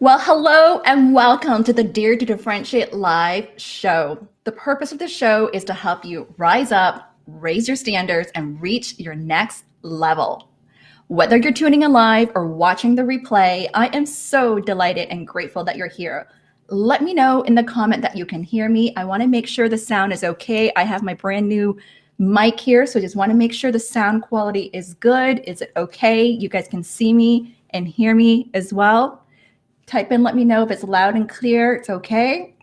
Well, hello and welcome to the Dare to Differentiate live show. The purpose of the show is to help you rise up, raise your standards, and reach your next level. Whether you're tuning in live or watching the replay, I am so delighted and grateful that you're here. Let me know in the comment that you can hear me. I want to make sure the sound is okay. I have my brand new mic here, so I just want to make sure the sound quality is good. Is it okay? You guys can see me and hear me as well. Type in, let me know if it's loud and clear. It's okay.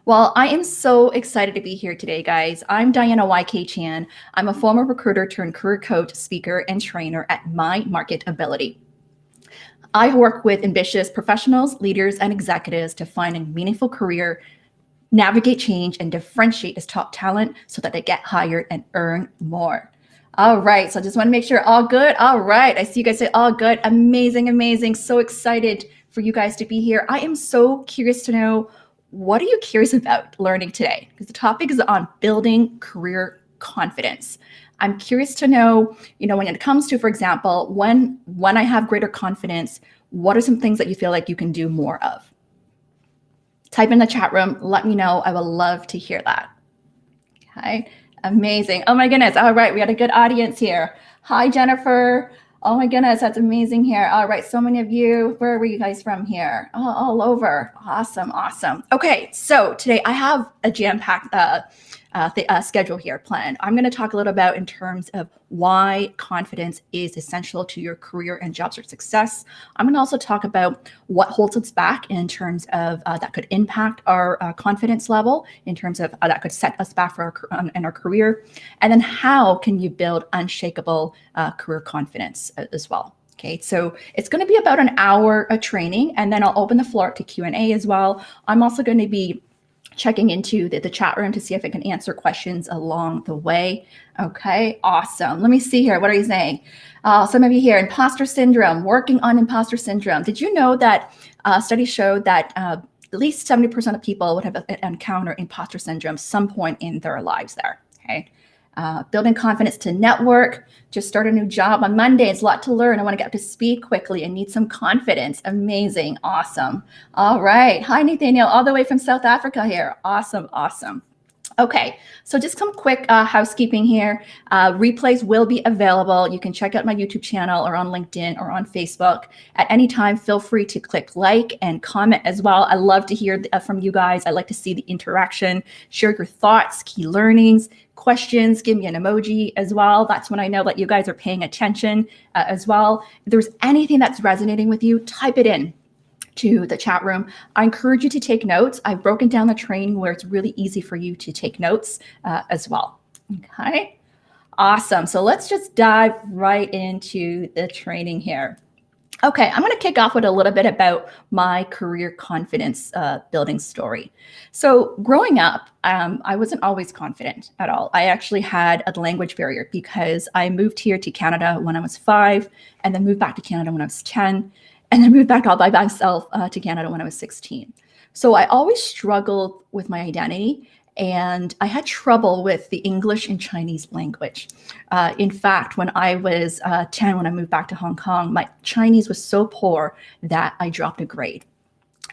Well, I am so excited to be here today, guys. I'm Diana YK Chan. I'm a former recruiter turned career coach, speaker, and trainer at My Market Ability. I work with ambitious professionals, leaders, and executives to find a meaningful career, navigate change, and differentiate as top talent so that they get hired and earn more. All right, so I just want to make sure all good. All right, I see you guys say all good. Amazing, amazing. So excited for you guys to be here. I am so curious to know, what are you curious about learning today? Because the topic is on building career confidence. I'm curious to know, when it comes to, for example, when I have greater confidence, what are some things that you feel like you can do more of? Type in the chat room. Let me know. I would love to hear that. Okay, amazing. Oh my goodness. All right, we got a good audience here. Hi, Jennifer. Oh my goodness, that's amazing here. All right, so many of you. Where were you guys from here? Oh, all over. Awesome, awesome. Okay, so today I have a jam-packed schedule here planned. I'm going to talk a little about in terms of why confidence is essential to your career and job search success. I'm going to also talk about what holds us back in terms of that could impact our confidence level, in terms of that could set us back for in our career, and then how can you build unshakable career confidence as well. Okay, so it's going to be about an hour of training, and then I'll open the floor up to Q&A as well. I'm also going to be checking into the chat room to see if I can answer questions along the way. Okay, awesome. Let me see here. What are you saying? Some of you here, imposter syndrome, working on imposter syndrome. Did you know that studies showed that at least 70% of people would have encountered imposter syndrome some point in their lives there, okay? Building confidence to network, just start a new job on Monday. It's a lot to learn. I want to get up to speed quickly and need some confidence. Amazing. Awesome. All right. Hi, Nathaniel, all the way from South Africa here. Awesome. Awesome. Okay, so just some quick housekeeping here. Replays will be available. You can check out my YouTube channel or on LinkedIn or on Facebook. At any time, feel free to click like and comment as well. I love to hear from you guys. I like to see the interaction. Share your thoughts, key learnings, questions, give me an emoji as well. That's when I know that you guys are paying attention as well. If there's anything that's resonating with you, type it in to the chat room. I encourage you to take notes. I've broken down the training where it's really easy for you to take notes as well. Okay, awesome. So let's just dive right into the training here. Okay, I'm going to kick off with a little bit about my career confidence building story. So growing up, I wasn't always confident at all. I actually had a language barrier because I moved here to Canada when I was 5, and then moved back to Canada when I was 10, and then moved back all by myself to Canada when I was 16. So I always struggled with my identity, and I had trouble with the English and Chinese language. In fact, when I was 10, when I moved back to Hong Kong, my Chinese was so poor that I dropped a grade.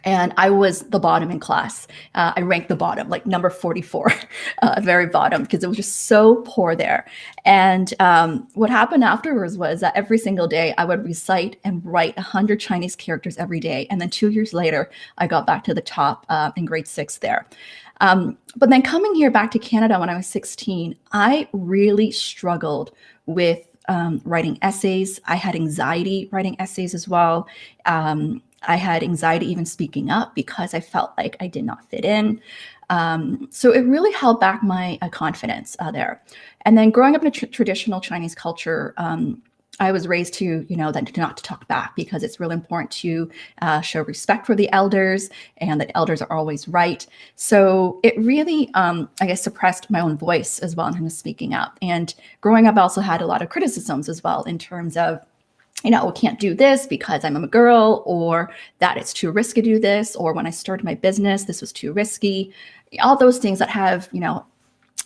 And I was the bottom in class. I ranked the bottom, like number 44, very bottom, because it was just so poor there. And what happened afterwards was that every single day I would recite and write 100 Chinese characters every day. And then 2 years later, I got back to the top in grade 6 there. But then coming here back to Canada when I was 16, I really struggled with writing essays. I had anxiety writing essays as well. I had anxiety even speaking up because I felt like I did not fit in. So it really held back my confidence there. And then growing up in a traditional Chinese culture, I was raised to, that not to talk back, because it's really important to show respect for the elders, and that elders are always right. So it really, I guess, suppressed my own voice as well in terms of speaking up. And growing up, I also had a lot of criticisms as well in terms of, we can't do this because I'm a girl, or that it's too risky to do this, or when I started my business, this was too risky. All those things that have,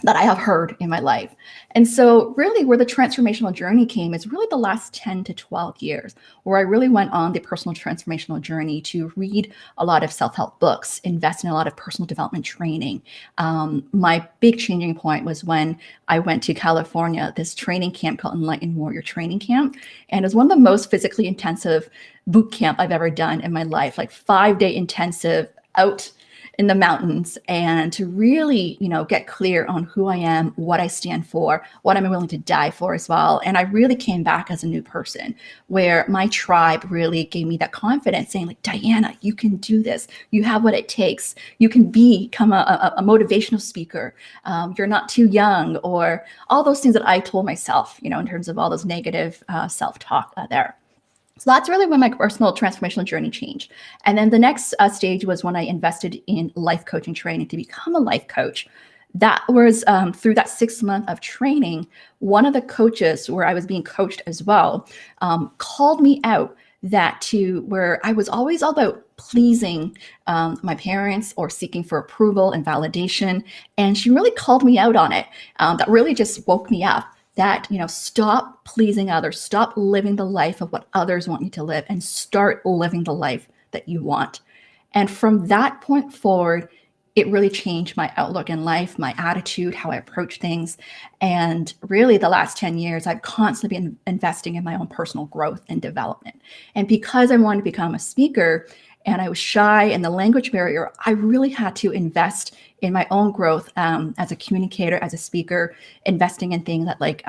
that I have heard in my life. And so really where the transformational journey came is really the last 10 to 12 years, where I really went on the personal transformational journey to read a lot of self-help books, invest in a lot of personal development training. My big changing point was when I went to California, this training camp called Enlightened Warrior Training Camp. And it was one of the most physically intensive boot camp I've ever done in my life, like 5-day intensive out in the mountains, and to really, get clear on who I am, what I stand for, what I'm willing to die for as well. And I really came back as a new person, where my tribe really gave me that confidence, saying like, Diana, you can do this. You have what it takes. You can become a motivational speaker. You're not too young, or all those things that I told myself, in terms of all those negative self-talk there. So that's really when my personal transformational journey changed. And then the next stage was when I invested in life coaching training to become a life coach. That was through that 6 month of training, one of the coaches where I was being coached as well called me out where I was always all about pleasing my parents or seeking for approval and validation. And she really called me out on it. That really just woke me up. That, stop pleasing others, stop living the life of what others want you to live, and start living the life that you want. And from that point forward, it really changed my outlook in life, my attitude, how I approach things. And really the last 10 years, I've constantly been investing in my own personal growth and development. And because I wanted to become a speaker and I was shy and the language barrier, I really had to invest in my own growth as a communicator, as a speaker, investing in things like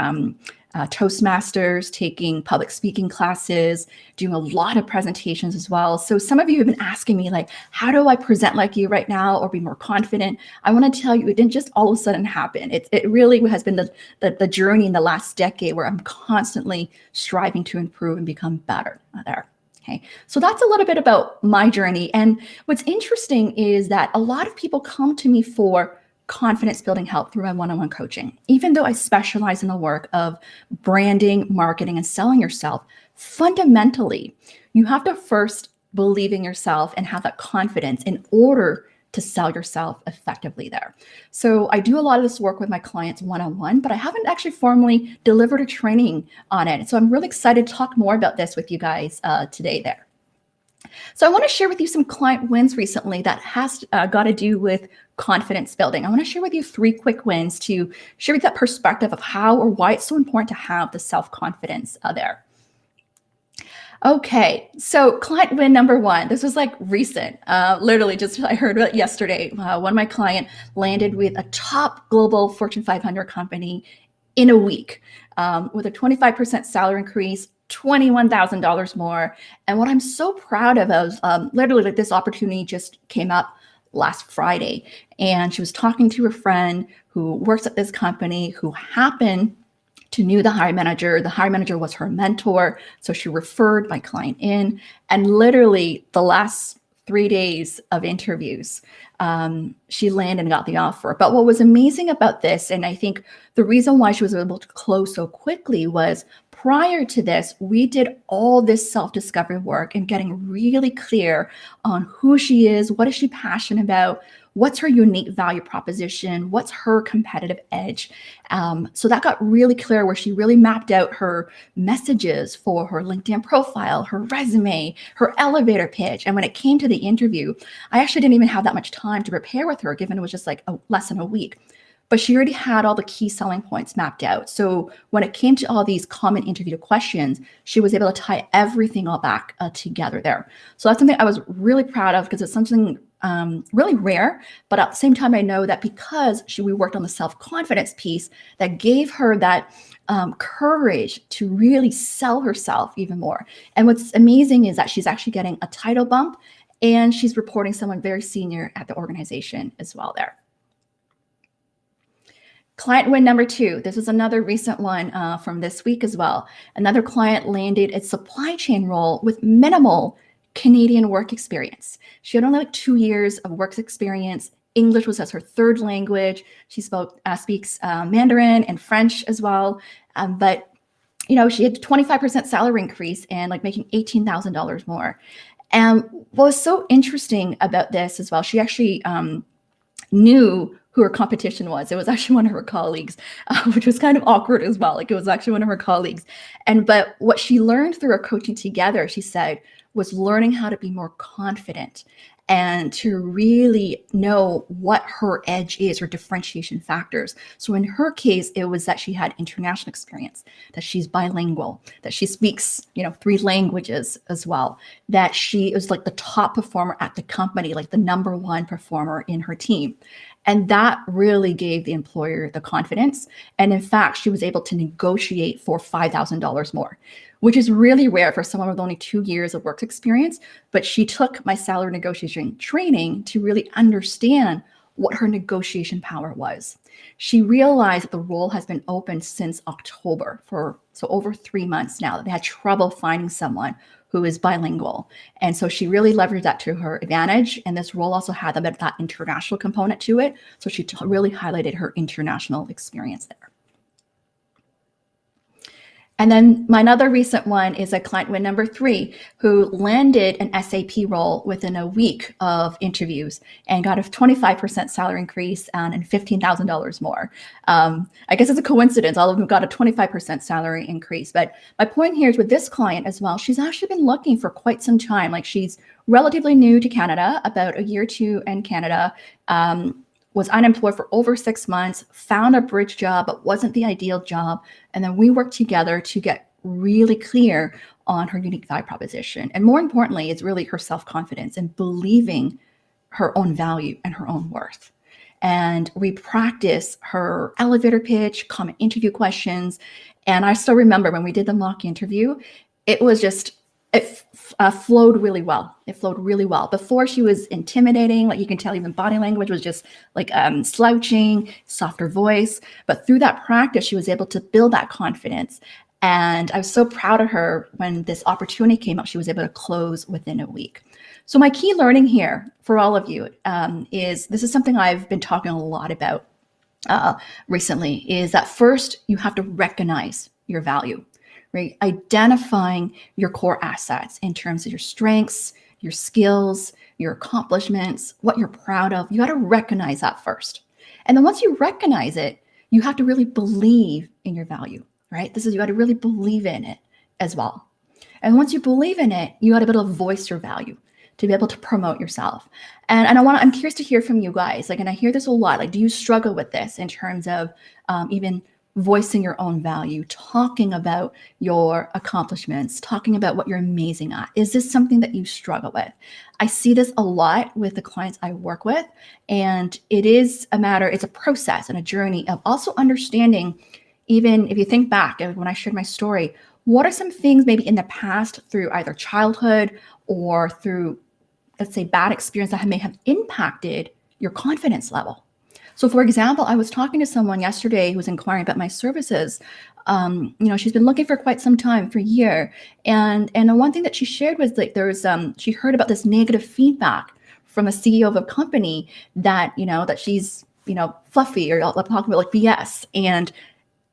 Toastmasters, taking public speaking classes, doing a lot of presentations as well. So some of you have been asking me like, how do I present like you right now or be more confident? I want to tell you, it didn't just all of a sudden happen. It really has been the journey in the last decade where I'm constantly striving to improve and become better there. Okay, so that's a little bit about my journey. And what's interesting is that a lot of people come to me for confidence building help through my one-on-one coaching. Even though I specialize in the work of branding, marketing, and selling yourself, fundamentally, you have to first believe in yourself and have that confidence in order to sell yourself effectively there. So I do a lot of this work with my clients one-on-one, but I haven't actually formally delivered a training on it. So I'm really excited to talk more about this with you guys today there. So I want to share with you some client wins recently that has got to do with confidence building. I want to share with you 3 quick wins to share with that perspective of how or why it's so important to have the self-confidence there. Okay, so client win number 1. This was like recent, literally just I heard about yesterday. One of my clients landed with a top global Fortune 500 company in a week with a 25% salary increase, $21,000 more. And what I'm so proud of is literally like this opportunity just came up last Friday. And she was talking to a friend who works at this company who happened to knew the hiring manager. The hiring manager was her mentor. So she referred my client in. And literally the last 3 days of interviews, she landed and got the offer. But what was amazing about this, and I think the reason why she was able to close so quickly, was prior to this, we did all this self-discovery work and getting really clear on who she is, what is she passionate about, what's her unique value proposition, what's her competitive edge. So that got really clear, where she really mapped out her messages for her LinkedIn profile, her resume, her elevator pitch. And when it came to the interview, I actually didn't even have that much time to prepare with her, given it was just like less than a week. But she already had all the key selling points mapped out. So when it came to all these common interview questions, she was able to tie everything all back together there. So that's something I was really proud of, because it's something really rare. But at the same time, I know that because we worked on the self-confidence piece, that gave her that courage to really sell herself even more. And what's amazing is that she's actually getting a title bump, and she's reporting someone very senior at the organization as well there. Client win number 2. This is another recent one from this week as well. Another client landed a supply chain role with minimal Canadian work experience. She had only like 2 years of work experience. English was as her 3rd language. She speaks Mandarin and French as well. But she had a 25% salary increase and like making $18,000 more. And what was so interesting about this as well, she actually knew who her competition was. It was actually one of her colleagues, which was kind of awkward as well. Like, it was actually one of her colleagues. But what she learned through our coaching together, she said, was learning how to be more confident and to really know what her edge is, her differentiation factors. So in her case, it was that she had international experience, that she's bilingual, that she speaks, 3 languages as well, that she was like the top performer at the company, like the number 1 performer in her team. And that really gave the employer the confidence. And in fact, she was able to negotiate for $5,000 more, which is really rare for someone with only 2 years of work experience. But she took my salary negotiation training to really understand what her negotiation power was. She realized that the role has been open since October so over 3 months now. They had trouble finding someone who is bilingual. And so she really leveraged that to her advantage. And this role also had that international component to it. So she really highlighted her international experience there. And then my another recent one is a client win number 3 who landed an SAP role within a week of interviews and got a 25% salary increase and $15,000 more. I guess it's a coincidence. All of them got a 25% salary increase. But my point here is with this client as well, she's actually been looking for quite some time. Like, she's relatively new to Canada, about a year or 2 in Canada. Was unemployed for over 6 months, found a bridge job, but wasn't the ideal job. And then we worked together to get really clear on her unique value proposition. And more importantly, it's really her self-confidence and believing her own value and her own worth. And we practice her elevator pitch, common interview questions. And I still remember when we did the mock interview, it was just, it flowed really well. It flowed really well. Before, she was intimidating. Like, you can tell even body language was just like slouching, softer voice. But through that practice, she was able to build that confidence. And I was so proud of her when this opportunity came up. She was able to close within a week. So my key learning here for all of you is, this is something I've been talking a lot about recently, is that first you have to recognize your value. Right? Identifying your core assets in terms of your strengths, your skills, your accomplishments, what you're proud of. You got to recognize that first. And then once you recognize it, you have to really believe in your value, right? You got to really believe in it as well. And once you believe in it, you got to be able to voice your value, to be able to promote yourself. And I'm curious to hear from you guys. Like, and I hear this a lot. Like, do you struggle with this in terms of even voicing your own value, talking about your accomplishments, talking about what you're amazing at? Is this something that you struggle with? I see this a lot with the clients I work with, and it's a process and a journey of also understanding, even if you think back when I shared my story, what are some things maybe in the past through either childhood or through, let's say, bad experience that may have impacted your confidence level? So for example, I was talking to someone yesterday who was inquiring about my services. She's been looking for quite some time, for a year. And the one thing that she shared was like, she heard about this negative feedback from a CEO of a company that, that she's, fluffy, or talking about like BS. And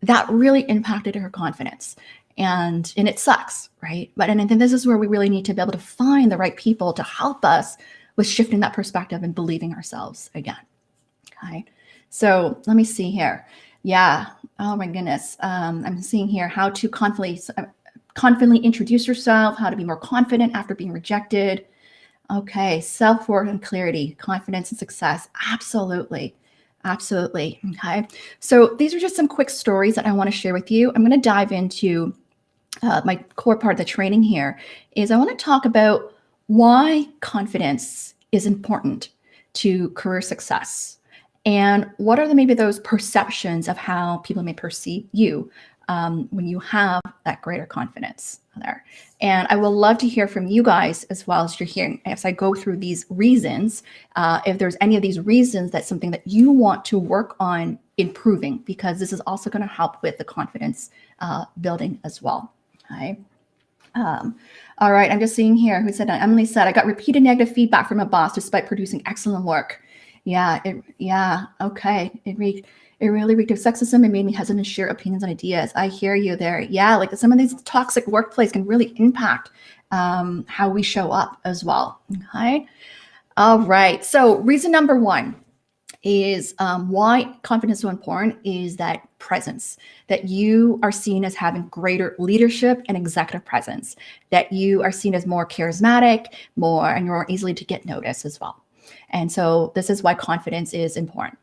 that really impacted her confidence. And it sucks, right? And then this is where we really need to be able to find the right people to help us with shifting that perspective and believing ourselves again. Okay. So let me see here. Yeah. Oh my goodness. I'm seeing here how to confidently introduce yourself, how to be more confident after being rejected. Okay. Self-worth and clarity, confidence and success. Absolutely. Absolutely. Okay. So these are just some quick stories that I want to share with you. I'm going to dive into my core part of the training here is I want to talk about why confidence is important to career success. And what are maybe those perceptions of how people may perceive you when you have that greater confidence there? And I will love to hear from you guys as well as you're hearing, as I go through these reasons, if there's any of these reasons that's something that you want to work on improving, because this is also going to help with the confidence building as well. Okay. All right. I'm just seeing here who said, Emily said, I got repeated negative feedback from a boss despite producing excellent work. Yeah. Okay. It really reeked of sexism and made me hesitant to share opinions and ideas. I hear you there. Yeah. Like some of these toxic workplace can really impact how we show up as well. Okay. All right. So reason number 1 is why confidence is so important is that presence, that you are seen as having greater leadership and executive presence, that you are seen as more charismatic, and you're more easily to get noticed as well. And so this is why confidence is important.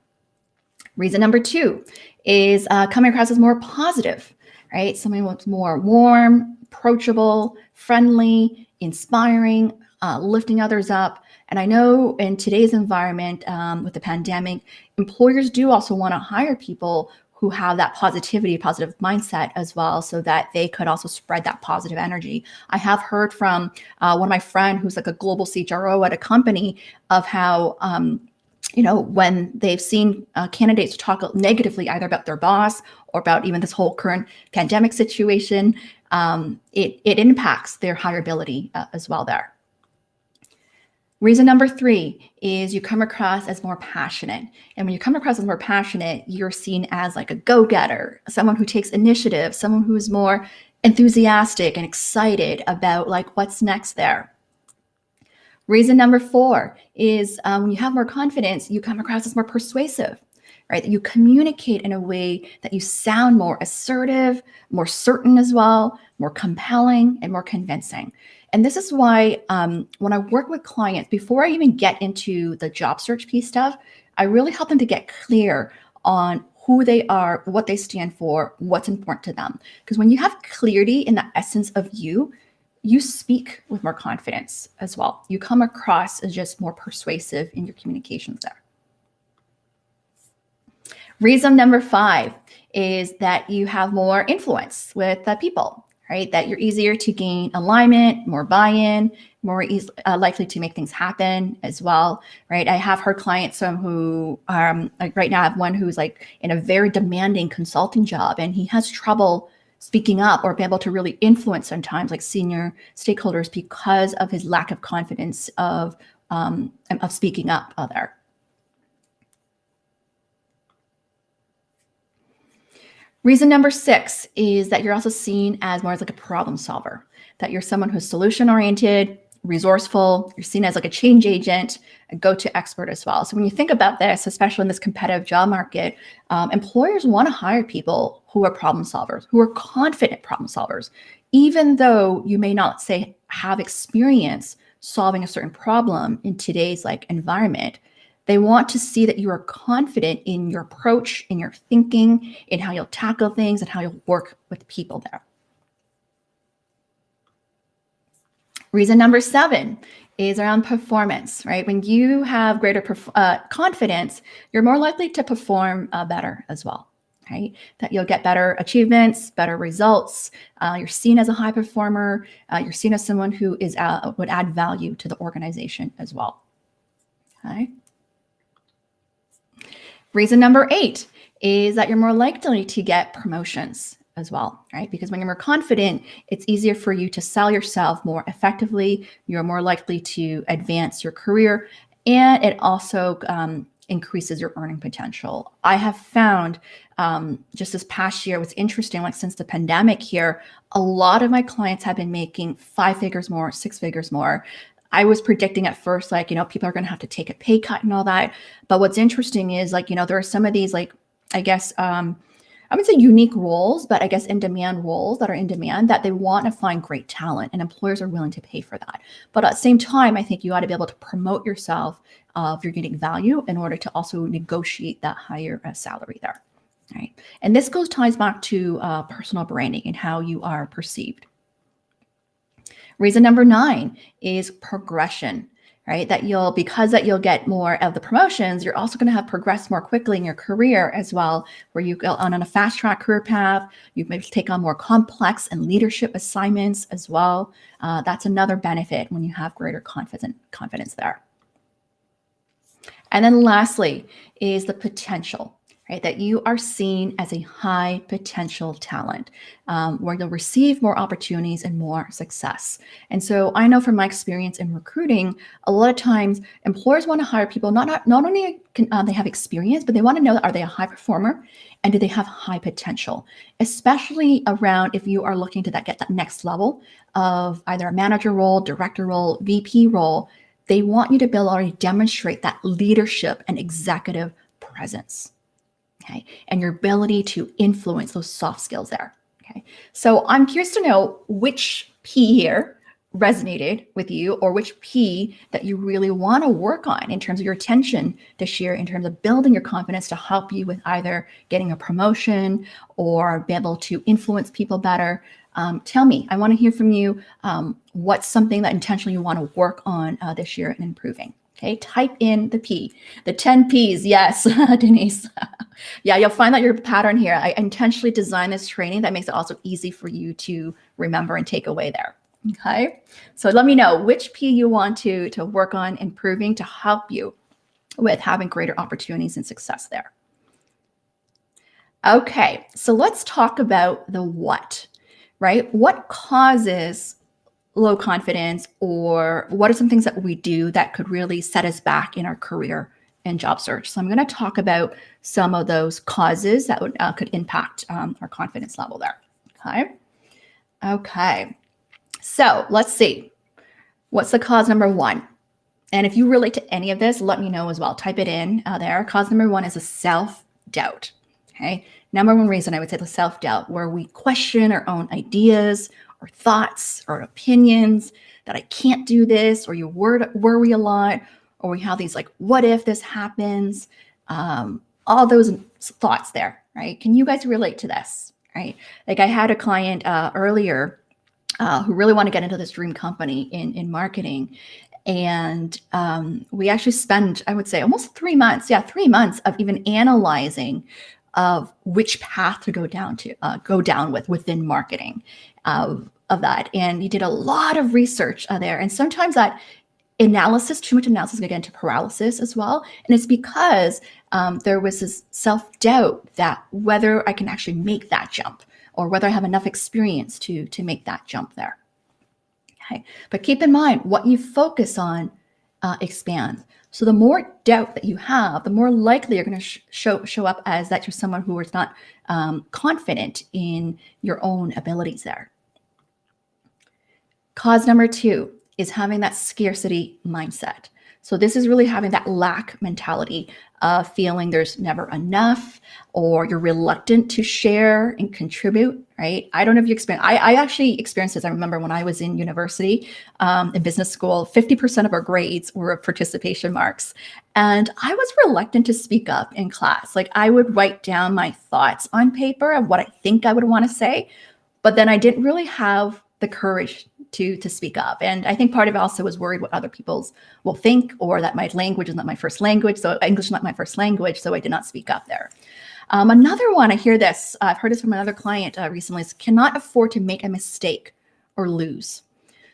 Reason number 2 is coming across as more positive, right? Someone who's more warm, approachable, friendly, inspiring, lifting others up. And I know in today's environment with the pandemic, employers do also want to hire people who have that positivity, positive mindset as well, so that they could also spread that positive energy. I have heard from one of my friends who's like a global CHRO at a company of how, when they've seen candidates talk negatively either about their boss or about even this whole current pandemic situation, it impacts their hireability as well there. Reason number 3 is you come across as more passionate. And when you come across as more passionate, you're seen as like a go-getter, someone who takes initiative, someone who is more enthusiastic and excited about like what's next there. Reason number 4 is when you have more confidence, you come across as more persuasive, right? That you communicate in a way that you sound more assertive, more certain as well, more compelling, and more convincing. And this is why when I work with clients, before I even get into the job search piece stuff, I really help them to get clear on who they are, what they stand for, what's important to them. Because when you have clarity in the essence of you speak with more confidence as well. You come across as just more persuasive in your communications there. Reason number 5 is that you have more influence with people, right? That you're easier to gain alignment, more buy-in, more likely to make things happen as well, right? I have heard clients who like right now I have one who's like in a very demanding consulting job, and he has trouble speaking up or be able to really influence sometimes like senior stakeholders because of his lack of confidence of speaking up there. Reason number 6 is that you're also seen as more as like a problem solver, that you're someone who's solution oriented, resourceful, you're seen as like a change agent, a go-to expert as well. So when you think about this, especially in this competitive job market, employers want to hire people who are problem solvers, who are confident problem solvers, even though you may not say have experience solving a certain problem in today's like environment. They want to see that you are confident in your approach, in your thinking, in how you'll tackle things and how you'll work with people there. Reason number 7 is around performance, right? When you have greater confidence, you're more likely to perform better as well, right? That you'll get better achievements, better results. You're seen as a high performer. You're seen as someone who would add value to the organization as well, okay? Reason number 8 is that you're more likely to get promotions as well, right? Because when you're more confident, it's easier for you to sell yourself more effectively. You're more likely to advance your career, and it also increases your earning potential. I have found just this past year, what's interesting, like since the pandemic here, a lot of my clients have been making 5 figures more, 6 figures more. I was predicting at first, like, people are going to have to take a pay cut and all that. But what's interesting is like, there are some of these, like, I guess, I would say unique roles, but I guess in demand roles that are in demand that they want to find great talent, and employers are willing to pay for that. But at the same time, I think you ought to be able to promote yourself if you're getting value in order to also negotiate that higher salary there, right? And this ties back to personal branding and how you are perceived. Reason number 9 is progression, right? That you'll get more of the promotions, you're also going to have progressed more quickly in your career as well, where you go on a fast track career path. You may take on more complex and leadership assignments as well. That's another benefit when you have greater confidence there. And then lastly is the potential, right? That you are seen as a high potential talent, where you'll receive more opportunities and more success. And so I know from my experience in recruiting, a lot of times employers want to hire people, not only can they have experience, but they want to know, are they a high performer and do they have high potential, especially around if you are looking to get that next level of either a manager role, director role, VP role. They want you to be able to already demonstrate that leadership and executive presence, okay, and your ability to influence those soft skills there. Okay, so I'm curious to know which P here resonated with you, or which P that you really want to work on in terms of your attention this year, in terms of building your confidence to help you with either getting a promotion or be able to influence people better. Tell me, I want to hear from you. What's something that intentionally you want to work on this year and improving? Okay, type in the P, the 10 Ps. Yes, Denise. Yeah, you'll find that your pattern here. I intentionally designed this training that makes it also easy for you to remember and take away there. Okay, so let me know which P you want to work on improving to help you with having greater opportunities and success there. Okay, so let's talk about the what, right? What causes low confidence, or what are some things that we do that could really set us back in our career and job search? So I'm going to talk about some of those causes that could impact our confidence level there. Okay. So let's see. What's the cause number one? And if you relate to any of this, let me know as well. Type it in there. Cause number one is a self-doubt. Okay. Number one reason I would say the self-doubt, where we question our own ideas or thoughts or opinions, that I can't do this, or you worry a lot, or we have these like, what if this happens? All those thoughts there, right? Can you guys relate to this, right? Like I had a client earlier who really want to get into this dream company in marketing. And we actually spent, I would say, almost 3 months. Yeah, 3 months of even analyzing of which path to go down with within marketing of that. And he did a lot of research there. And sometimes that analysis, too much analysis, can get into paralysis as well. And it's because there was this self-doubt that whether I can actually make that jump, or whether I have enough experience to make that jump there. Okay, but keep in mind, what you focus on expands. So the more doubt that you have, the more likely you're going to show up as that you're someone who is not confident in your own abilities there. Cause number two is having that scarcity mindset. So this is really having that lack mentality of feeling there's never enough, or you're reluctant to share and contribute, right? I don't know if you experience, I actually experienced this. I remember when I was in university, in business school, 50% of our grades were participation marks. And I was reluctant to speak up in class. Like I would write down my thoughts on paper of what I think I would want to say, but then I didn't really have the courage to speak up. And I think part of it also was worried what other people will think, or that my language is not my first language. So English is not my first language. So I did not speak up there. Another one, I hear this, I've heard this from another client recently, is cannot afford to make a mistake or lose.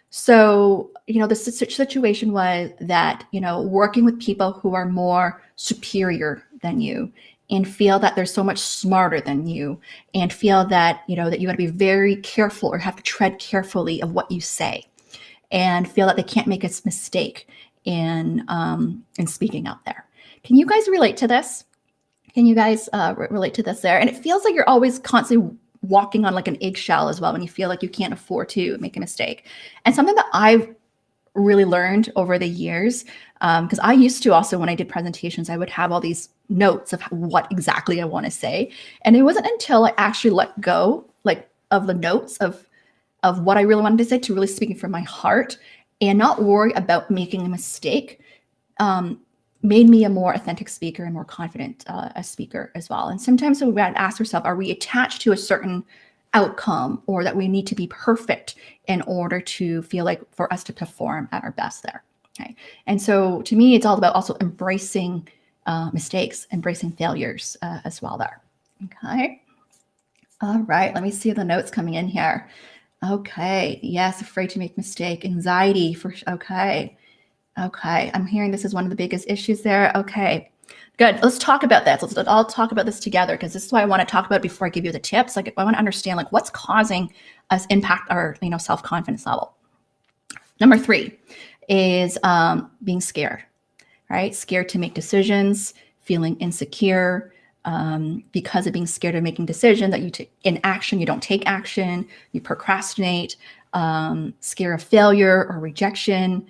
So, the situation was that, working with people who are more superior than you, and feel that they're so much smarter than you, and feel that, that you got to be very careful or have to tread carefully of what you say, and feel that they can't make a mistake in speaking out there. Can you guys relate to this? Can you guys relate to this there? And it feels like you're always constantly walking on like an eggshell as well, when you feel like you can't afford to make a mistake. And something that I've really learned over the years, because I used to also, when I did presentations, I would have all these notes of what exactly I want to say. And it wasn't until I actually let go of the notes of what I really wanted to say, to really speaking from my heart and not worry about making a mistake, made me a more authentic speaker and more confident a speaker as well. And sometimes we got to ask ourselves, are we attached to a certain outcome, or that we need to be perfect in order to feel like for us to perform at our best there? Okay. And so to me, it's all about also embracing mistakes, embracing failures as well there. Okay. All right. Let me see the notes coming in here. Okay. Yes. Afraid to make mistake, anxiety for, okay. Okay. I'm hearing this is one of the biggest issues there. Okay. Good. Let's talk about that. Let's all talk about this together, because this is what I want to talk about before I give you the tips. Like, I want to understand what's causing us impact our, self-confidence level. Number 3 is being scared, right? Scared to make decisions, feeling insecure because of being scared of making decisions that you take in action. You don't take action, you procrastinate, scare of failure or rejection,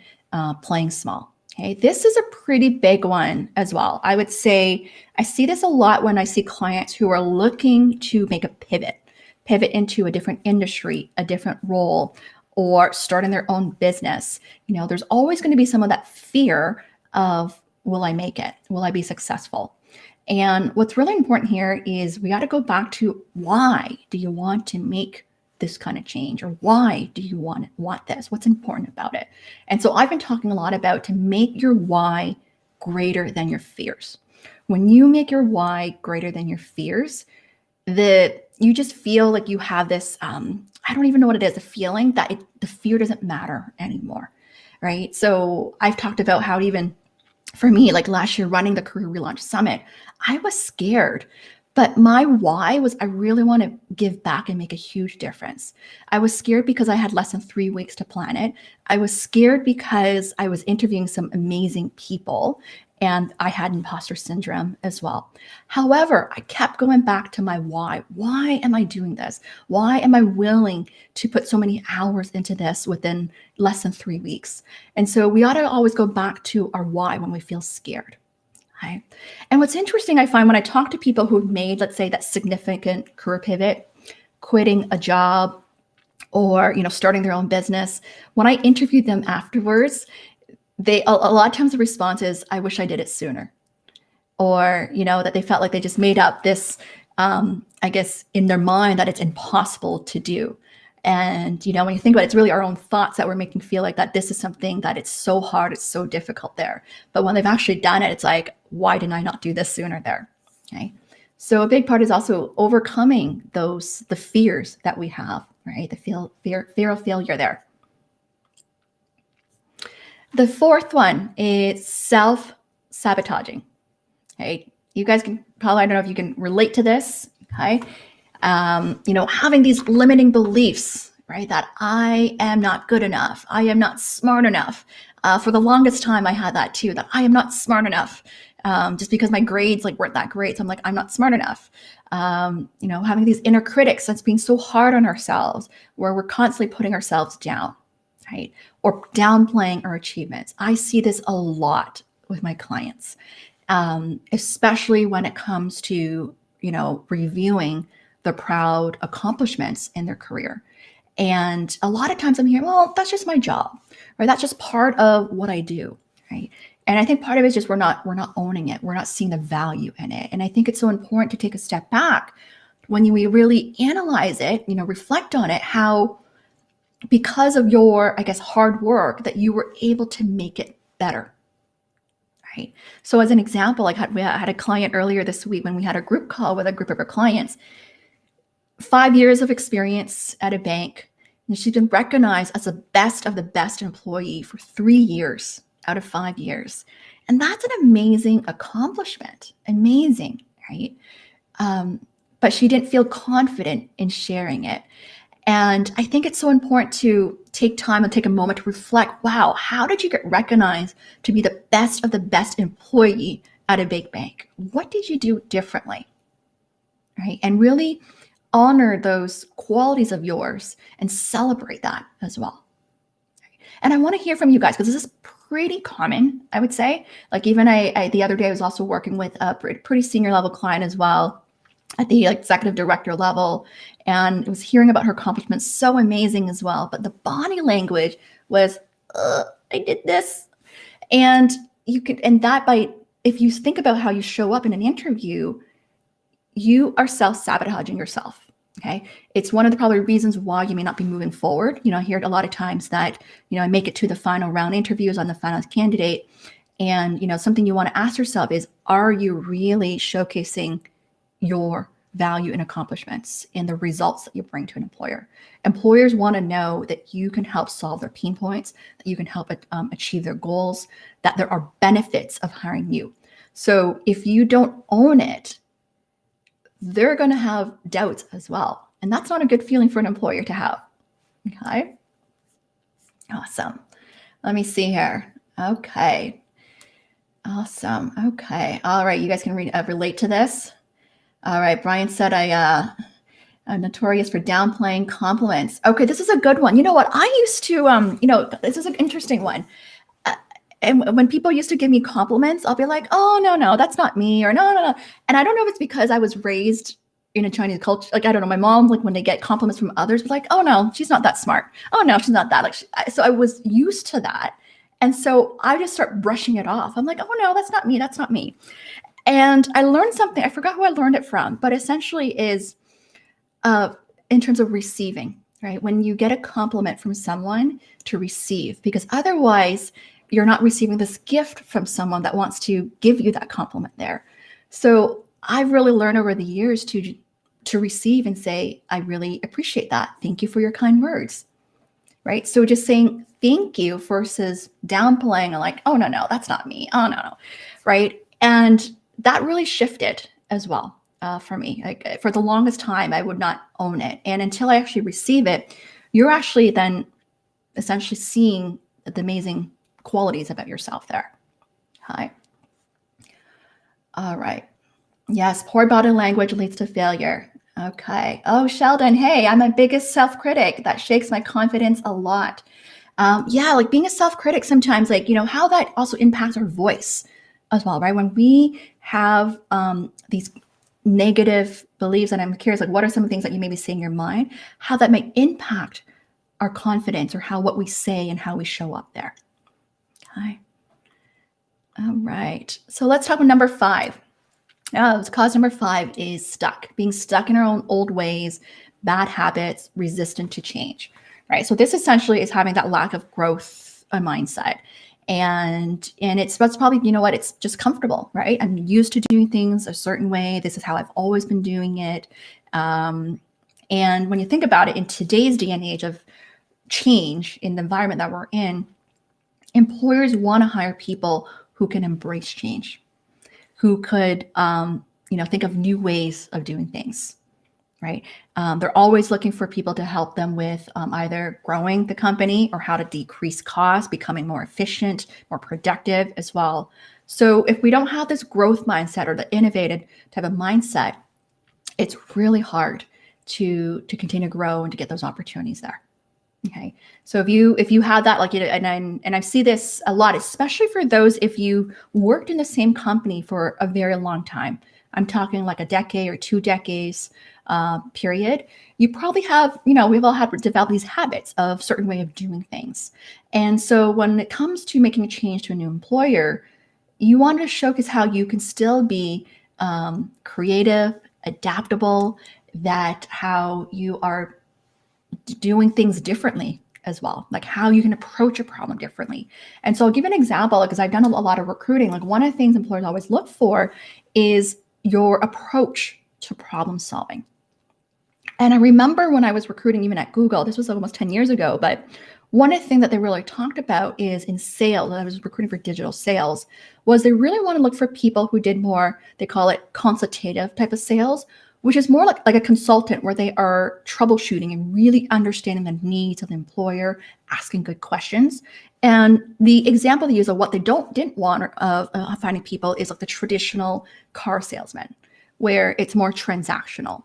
playing small. Okay, this is a pretty big one as well. I would say I see this a lot when I see clients who are looking to make a pivot into a different industry, a different role, or starting their own business. There's always going to be some of that fear of, will I make it? Will I be successful? And what's really important here is we got to go back to, why do you want to make this kind of change, or why do you want this? What's important about it? And so I've been talking a lot about to make your why greater than your fears. When you make your why greater than your fears, you just feel like you have this, I don't even know what it is, a feeling that the fear doesn't matter anymore, right? So I've talked about how even for me, like last year running the Career Relaunch Summit, I was scared. But my why was, I really want to give back and make a huge difference. I was scared because I had less than 3 weeks to plan it. I was scared because I was interviewing some amazing people and I had imposter syndrome as well. However, I kept going back to my why. Why am I doing this? Why am I willing to put so many hours into this within less than 3 weeks? And so we ought to always go back to our why when we feel scared. Okay. And what's interesting, I find when I talk to people who've made, let's say, that significant career pivot, quitting a job or, starting their own business, when I interview them afterwards, a lot of times the response is, I wish I did it sooner. Or, that they felt like they just made up this, I guess, in their mind that it's impossible to do. And, when you think about it, it's really our own thoughts that we're making feel like that this is something that it's so hard, it's so difficult there. But when they've actually done it, it's like, why didn't I not do this sooner there? Okay. So a big part is also overcoming the fears that we have, right? The fear of failure there. The fourth one is self-sabotaging. Okay. You guys can probably, I don't know if you can relate to this. Okay. Having these limiting beliefs, right? That I am not good enough. I am not smart enough. For the longest time, I had that too, that I am not smart enough. Just because my grades weren't that great. So I'm like, I'm not smart enough. Having these inner critics, that's being so hard on ourselves, where we're constantly putting ourselves down, right? Or downplaying our achievements. I see this a lot with my clients, especially when it comes to, reviewing the proud accomplishments in their career. And a lot of times I'm hearing, well, that's just my job, or that's just part of what I do, right? And I think part of it is just we're not owning it. We're not seeing the value in it. And I think it's so important to take a step back when we really analyze it, reflect on it, how because of your, I guess, hard work that you were able to make it better. Right. So as an example, I had a client earlier this week when we had a group call with a group of our clients, 5 years of experience at a bank. And she's been recognized as the best of the best employee for 3 years out of 5 years. And that's an amazing accomplishment. Amazing, right? But she didn't feel confident in sharing it. And I think it's so important to take time and take a moment to reflect, wow, how did you get recognized to be the best of the best employee at a big bank? What did you do differently? Right? And really honor those qualities of yours and celebrate that as well. And I want to hear from you guys, because this is pretty common, I would say. Like even I the other day, I was also working with a pretty senior level client as well, at the executive director level, and I was hearing about her accomplishments, so amazing as well. But the body language was, I did this. And if you think about how you show up in an interview, you are self-sabotaging yourself. Okay. It's one of the probably reasons why you may not be moving forward. I hear it a lot of times that, I make it to the final round interviews, on the final candidate. And, something you want to ask yourself is, are you really showcasing your value and accomplishments and the results that you bring to an employer? Employers want to know that you can help solve their pain points, that you can help achieve their goals, that there are benefits of hiring you. So if you don't own it, they're going to have doubts as well. And that's not a good feeling for an employer to have. Okay. Awesome. Let me see here. Okay. Awesome. Okay. All right. You guys can relate to this. All right. Brian said, I'm notorious for downplaying compliments. Okay. This is a good one. You know what? I used to, this is an interesting one. And when people used to give me compliments, I'll be like, oh, no, that's not me, or no. And I don't know if it's because I was raised in a Chinese culture. Like, I don't know, my mom, like when they get compliments from others, was like, oh no, she's not that smart. Oh no, she's not that. Like, so I was used to that. And so I just start brushing it off. I'm like, oh no, that's not me. That's not me. And I learned something. I forgot who I learned it from, but essentially is in terms of receiving, right? When you get a compliment from someone, to receive, because otherwise you're not receiving this gift from someone that wants to give you that compliment there. So I've really learned over the years to receive and say, I really appreciate that. Thank you for your kind words, right? So just saying thank you versus downplaying, like, oh, no, that's not me. Oh, no, right? And that really shifted as well for me. Like, for the longest time, I would not own it. And until I actually receive it, you're actually then essentially seeing the amazing qualities about yourself there. Hi. All right. Yes, poor body language leads to failure. Okay. Oh, Sheldon, hey, I'm my biggest self-critic. That shakes my confidence a lot. Yeah, like being a self-critic sometimes, like, how that also impacts our voice as well, right? When we have these negative beliefs, and I'm curious, like, what are some of the things that you maybe say in your mind, how that might impact our confidence, or how what we say and how we show up there. Okay. All right. So let's talk about number 5. Cause number 5 is stuck, being stuck in our own old ways, bad habits, resistant to change, right? So this essentially is having that lack of growth mindset. And it's probably, it's just comfortable, right? I'm used to doing things a certain way. This is how I've always been doing it. And when you think about it, in today's day and age of change in the environment that we're in, employers want to hire people who can embrace change, who could, think of new ways of doing things, right? They're always looking for people to help them with either growing the company or how to decrease costs, becoming more efficient, more productive as well. So if we don't have this growth mindset or the innovative type of mindset, it's really hard to continue to grow and to get those opportunities there. Okay. So if you had that, like, and I see this a lot, especially for those, if you worked in the same company for a very long time, I'm talking like a decade or 2 decades period, you probably have, we've all had developed these habits of certain way of doing things. And so when it comes to making a change to a new employer, you want to showcase how you can still be creative, adaptable, that how you are doing things differently as well, like how you can approach a problem differently. And so I'll give an example, because I've done a lot of recruiting. Like, one of the things employers always look for is your approach to problem solving. And I remember when I was recruiting, even at Google, this was almost 10 years ago, but one of the things that they really talked about is in sales, I was recruiting for digital sales, was they really want to look for people who did more, they call it consultative type of sales, which is more like a consultant, where they are troubleshooting and really understanding the needs of the employer, asking good questions. And the example they use of what they didn't want of finding people is like the traditional car salesman, where it's more transactional.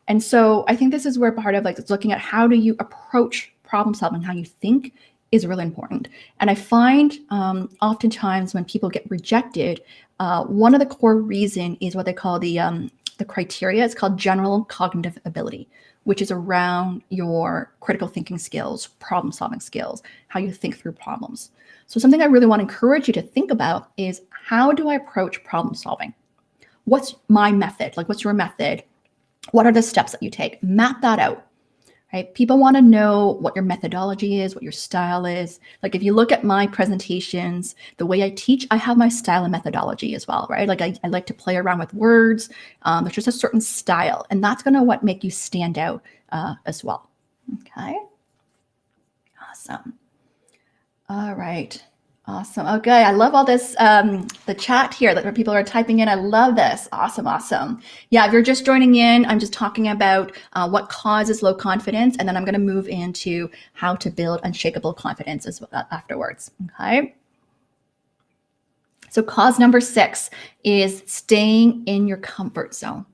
And so I think this is where part of like looking at how do you approach problem solving, how you think, is really important. And I find oftentimes when people get rejected, one of the core reason is what they call the criteria. It's called general cognitive ability, which is around your critical thinking skills, problem solving skills, how you think through problems. So something I really want to encourage you to think about is, how do I approach problem solving? What's my method? Like, what's your method? What are the steps that you take? Map that out. Right? People want to know what your methodology is, what your style is. Like, if you look at my presentations, the way I teach, I have my style and methodology as well, right? Like, I like to play around with words. There's just a certain style, and that's going to make you stand out as well. Okay. Awesome. All right. Awesome. Okay. I love all this, the chat here that people are typing in. I love this. Awesome. Yeah. If you're just joining in, I'm just talking about what causes low confidence. And then I'm going to move into how to build unshakable confidence afterwards. Okay. So cause number 6 is staying in your comfort zone.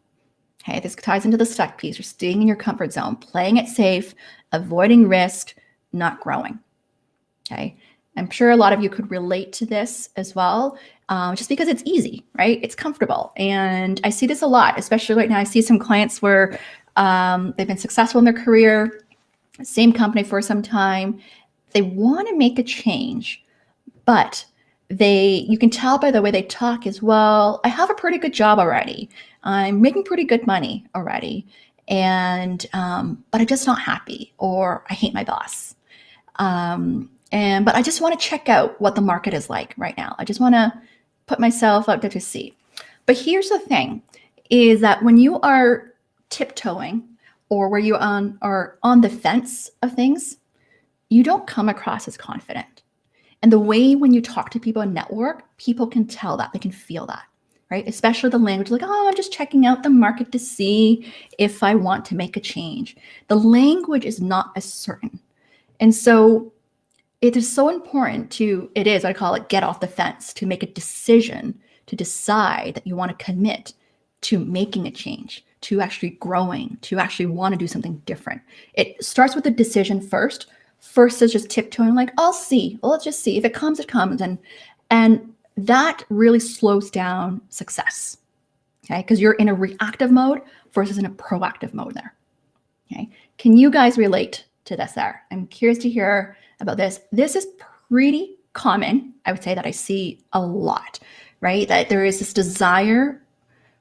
Okay. This ties into the stuck piece. You're staying in your comfort zone, playing it safe, avoiding risk, not growing. Okay. I'm sure a lot of you could relate to this as well, just because it's easy, right? It's comfortable. And I see this a lot, especially right now. I see some clients where they've been successful in their career, same company for some time. They want to make a change, but you can tell by the way they talk as well. I have a pretty good job already. I'm making pretty good money already. And, but I'm just not happy, or I hate my boss. But I just want to check out what the market is like right now. I just want to put myself out there to see. But here's the thing, is that when you are tiptoeing, or where you are on the fence of things, you don't come across as confident. And the way when you talk to people and network, people can tell that, they can feel that, right? Especially the language, like, oh, I'm just checking out the market to see if I want to make a change. The language is not as certain. And so it is so important I call it get off the fence, to make a decision, to decide that you want to commit to making a change, to actually growing, to actually want to do something different. It starts with a decision first. First is just tiptoeing, like, I'll see. Well, let's just see. If it comes, it comes. And that really slows down success, okay? Because you're in a reactive mode versus in a proactive mode there, okay? Can you guys relate to this there? I'm curious to hear about this. This is pretty common, I would say, that I see a lot, right? That there is this desire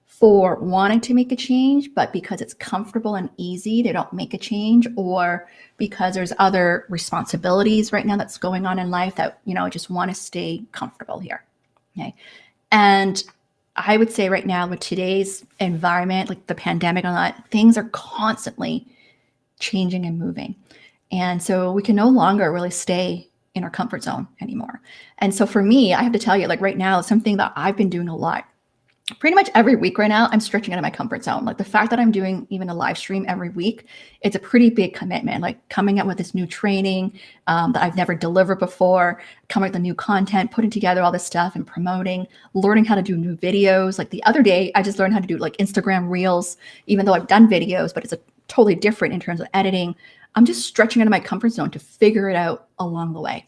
for wanting to make a change, but because it's comfortable and easy, they don't make a change, or because there's other responsibilities right now that's going on in life that, just want to stay comfortable here. Okay. And I would say right now with today's environment, like the pandemic and all that, things are constantly changing and moving. And so we can no longer really stay in our comfort zone anymore. And so for me, I have to tell you, like right now, something that I've been doing a lot, pretty much every week right now, I'm stretching out of my comfort zone. Like the fact that I'm doing even a live stream every week, it's a pretty big commitment. Like coming up with this new training that I've never delivered before, coming up with the new content, putting together all this stuff and promoting, learning how to do new videos. Like the other day, I just learned how to do like Instagram Reels, even though I've done videos, but it's a totally different in terms of editing. I'm just stretching out of my comfort zone to figure it out along the way,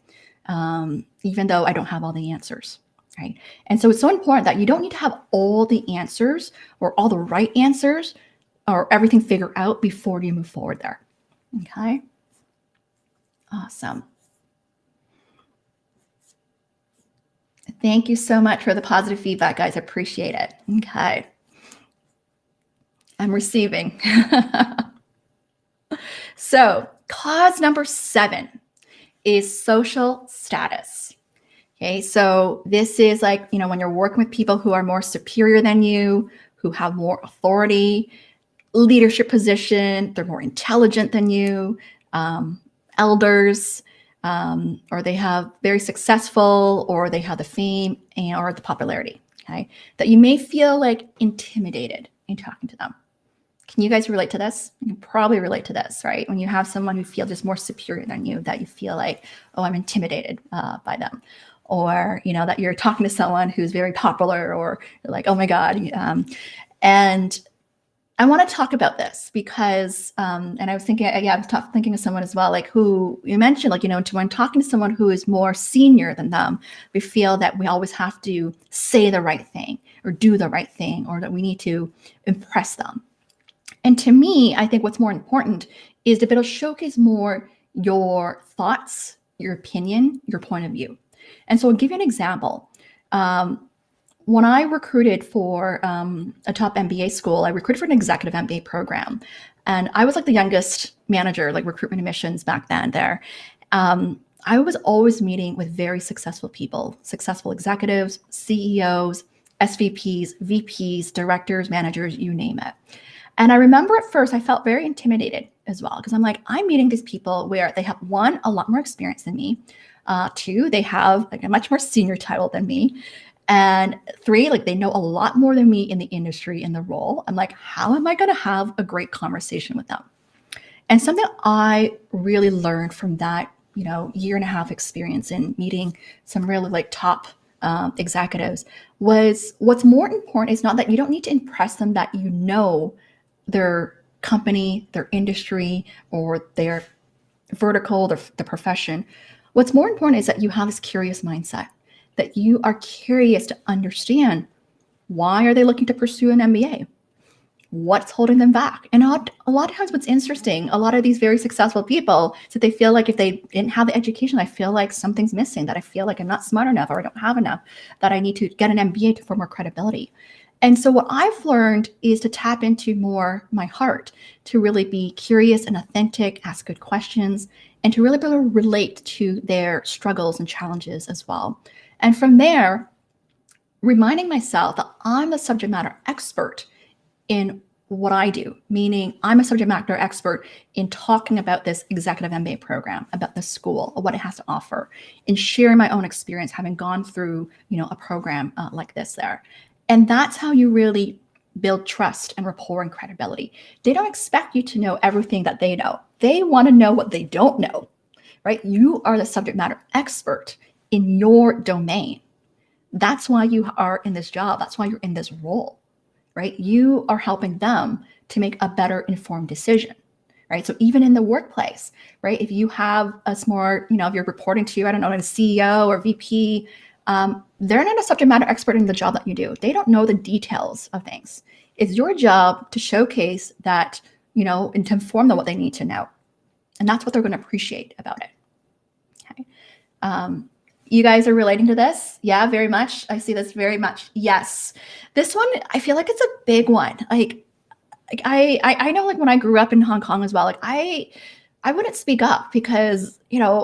even though I don't have all the answers. Right. And so it's so important that you don't need to have all the answers or all the right answers or everything figured out before you move forward there. Okay. Awesome. Thank you so much for the positive feedback, guys. I appreciate it. Okay. I'm receiving. So cause number 7 is social status. Okay, so this is like, when you're working with people who are more superior than you, who have more authority, leadership position, they're more intelligent than you, elders, or they have very successful, or they have the fame or the popularity, okay, that you may feel like intimidated in talking to them. Can you guys relate to this? You can probably relate to this, right? When you have someone who feels just more superior than you, that you feel like, oh, I'm intimidated by them. Or, that you're talking to someone who's very popular, or you're like, oh my God. And I want to talk about this because, and I was thinking, I was thinking of someone as well, like who you mentioned, like, when talking to someone who is more senior than them, we feel that we always have to say the right thing or do the right thing, or that we need to impress them. And to me, I think what's more important is to be able to showcase more your thoughts, your opinion, your point of view. And so I'll give you an example. When I recruited for a top MBA school, I recruited for an executive MBA program. And I was like the youngest manager, like recruitment admissions back then there. I was always meeting with very successful people, successful executives, CEOs, SVPs, VPs, directors, managers, you name it. And I remember at first I felt very intimidated as well, because I'm like, I'm meeting these people where they have, 1, a lot more experience than me. 2, they have like a much more senior title than me. And 3, like they know a lot more than me in the industry, in the role. I'm like, how am I going to have a great conversation with them? And something I really learned from that, 1.5 experience in meeting some really like top executives was, what's more important is not that you don't need to impress them that their company, their industry, or their vertical, the profession. What's more important is that you have this curious mindset, that you are curious to understand, why are they looking to pursue an MBA? What's holding them back? And a lot of times what's interesting, a lot of these very successful people, so they feel like if they didn't have the education, I feel like something's missing, that I feel like I'm not smart enough, or I don't have enough, that I need to get an MBA for more credibility. And so what I've learned is to tap into more my heart, to really be curious and authentic, ask good questions, and to really be able to relate to their struggles and challenges as well. And from there, reminding myself that I'm the subject matter expert in what I do, meaning I'm a subject matter expert in talking about this executive MBA program, about the school, what it has to offer, and sharing my own experience having gone through, a program like this there. And that's how you really build trust and rapport and credibility. They don't expect you to know everything that they know. They want to know what they don't know, right? You are the subject matter expert in your domain. That's why you are in this job. That's why you're in this role, right? You are helping them to make a better informed decision, right? So even in the workplace, right? If you have a smart, if you're reporting to, I don't know, a CEO or VP, they're not a subject matter expert in the job that you do. They don't know the details of things. It's your job to showcase that, and to inform them what they need to know. And that's what they're going to appreciate about it. Okay. You guys are relating to this? Yeah, very much. I see this very much. Yes. This one, I feel like it's a big one. Like I know, like when I grew up in Hong Kong as well, like I wouldn't speak up because,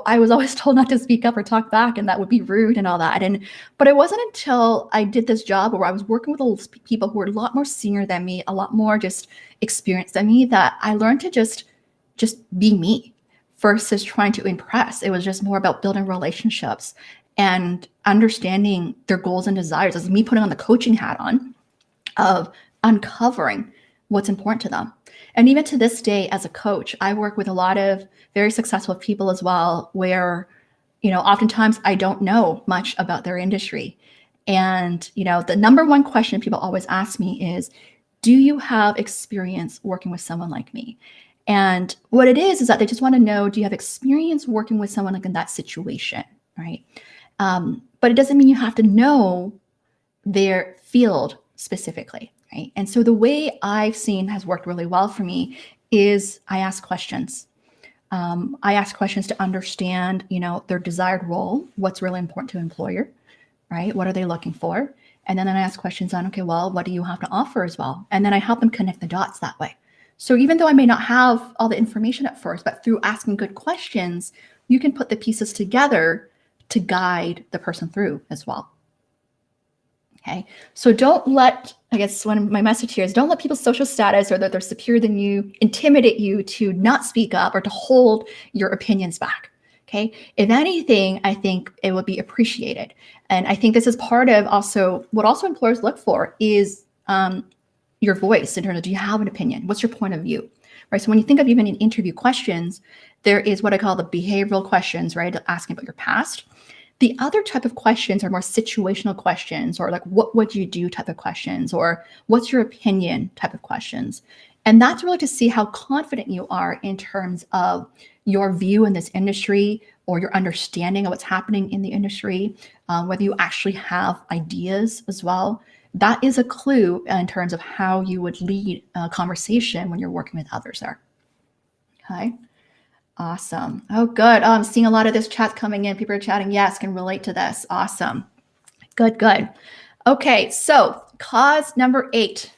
I was always told not to speak up or talk back, and that would be rude and all that. But it wasn't until I did this job where I was working with people who were a lot more senior than me, a lot more just experienced than me, that I learned to just be me versus trying to impress. It was just more about building relationships and understanding their goals and desires, as me putting on the coaching hat on, of uncovering what's important to them. And even to this day, as a coach, I work with a lot of very successful people as well, where, oftentimes I don't know much about their industry. And, the number one question people always ask me is, do you have experience working with someone like me? And what it is that they just want to know, do you have experience working with someone like in that situation, right? But it doesn't mean you have to know their field specifically, right? And so the way I've seen has worked really well for me is I ask questions. I ask questions to understand, their desired role, what's really important to an employer, right? What are they looking for? And then I ask questions on, okay, well, what do you have to offer as well? And then I help them connect the dots that way. So even though I may not have all the information at first, but through asking good questions, you can put the pieces together to guide the person through as well. Okay, so don't let, I guess one of my message here is, don't let people's social status or that they're superior than you intimidate you to not speak up or to hold your opinions back. Okay, if anything, I think it would be appreciated. And I think this is part of also what also employers look for is your voice in terms of, do you have an opinion? What's your point of view? Right. So when you think of even in interview questions, there is what I call the behavioral questions, right? Asking about your past. The other type of questions are more situational questions, or like, what would you do type of questions, or what's your opinion type of questions. And that's really to see how confident you are in terms of your view in this industry, or your understanding of what's happening in the industry, whether you actually have ideas as well. That is a clue in terms of how you would lead a conversation when you're working with others there. Okay. Awesome. Oh, good. Oh, I'm seeing a lot of this chat coming in. People are chatting. Yes, can relate to this. Awesome. Good, good. Okay, so cause number 8,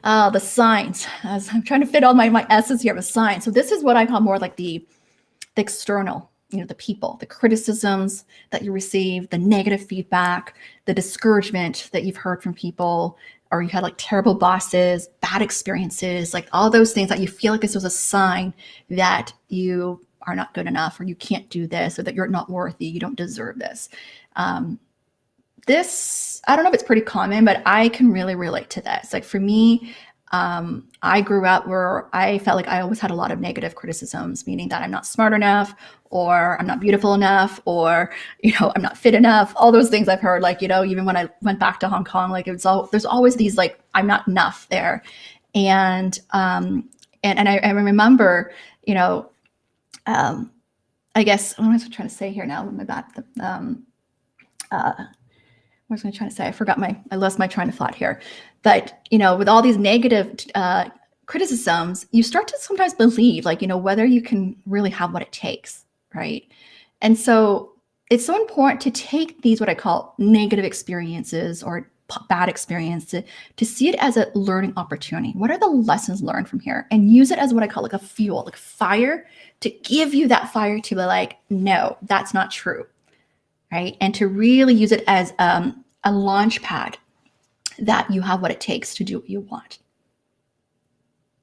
the signs. As I'm trying to fit all my S's here with signs. So this is what I call more like the external, the people, the criticisms that you receive, the negative feedback, the discouragement that you've heard from people, or you had like terrible bosses, bad experiences, like all those things that you feel like this was a sign that you are not good enough, or you can't do this, or that you're not worthy, you don't deserve this. This, I don't know if it's pretty common, but I can really relate to this. Like for me, I grew up where I felt like I always had a lot of negative criticisms, meaning that I'm not smart enough, or I'm not beautiful enough, or, I'm not fit enough. All those things I've heard, like, even when I went back to Hong Kong, like there's always these, like, I'm not enough there. And I remember, I guess, what was I trying to say here now? My bad. What was I trying to say? I lost my train of thought here. But, with all these negative criticisms, you start to sometimes believe, like, whether you can really have what it takes, right? And so it's so important to take these, what I call negative experiences or bad experience, to see it as a learning opportunity. What are the lessons learned from here? And use it as what I call like a fuel, like fire, to give you that fire to be like, no, that's not true, right? And to really use it as a launch pad that you have what it takes to do what you want.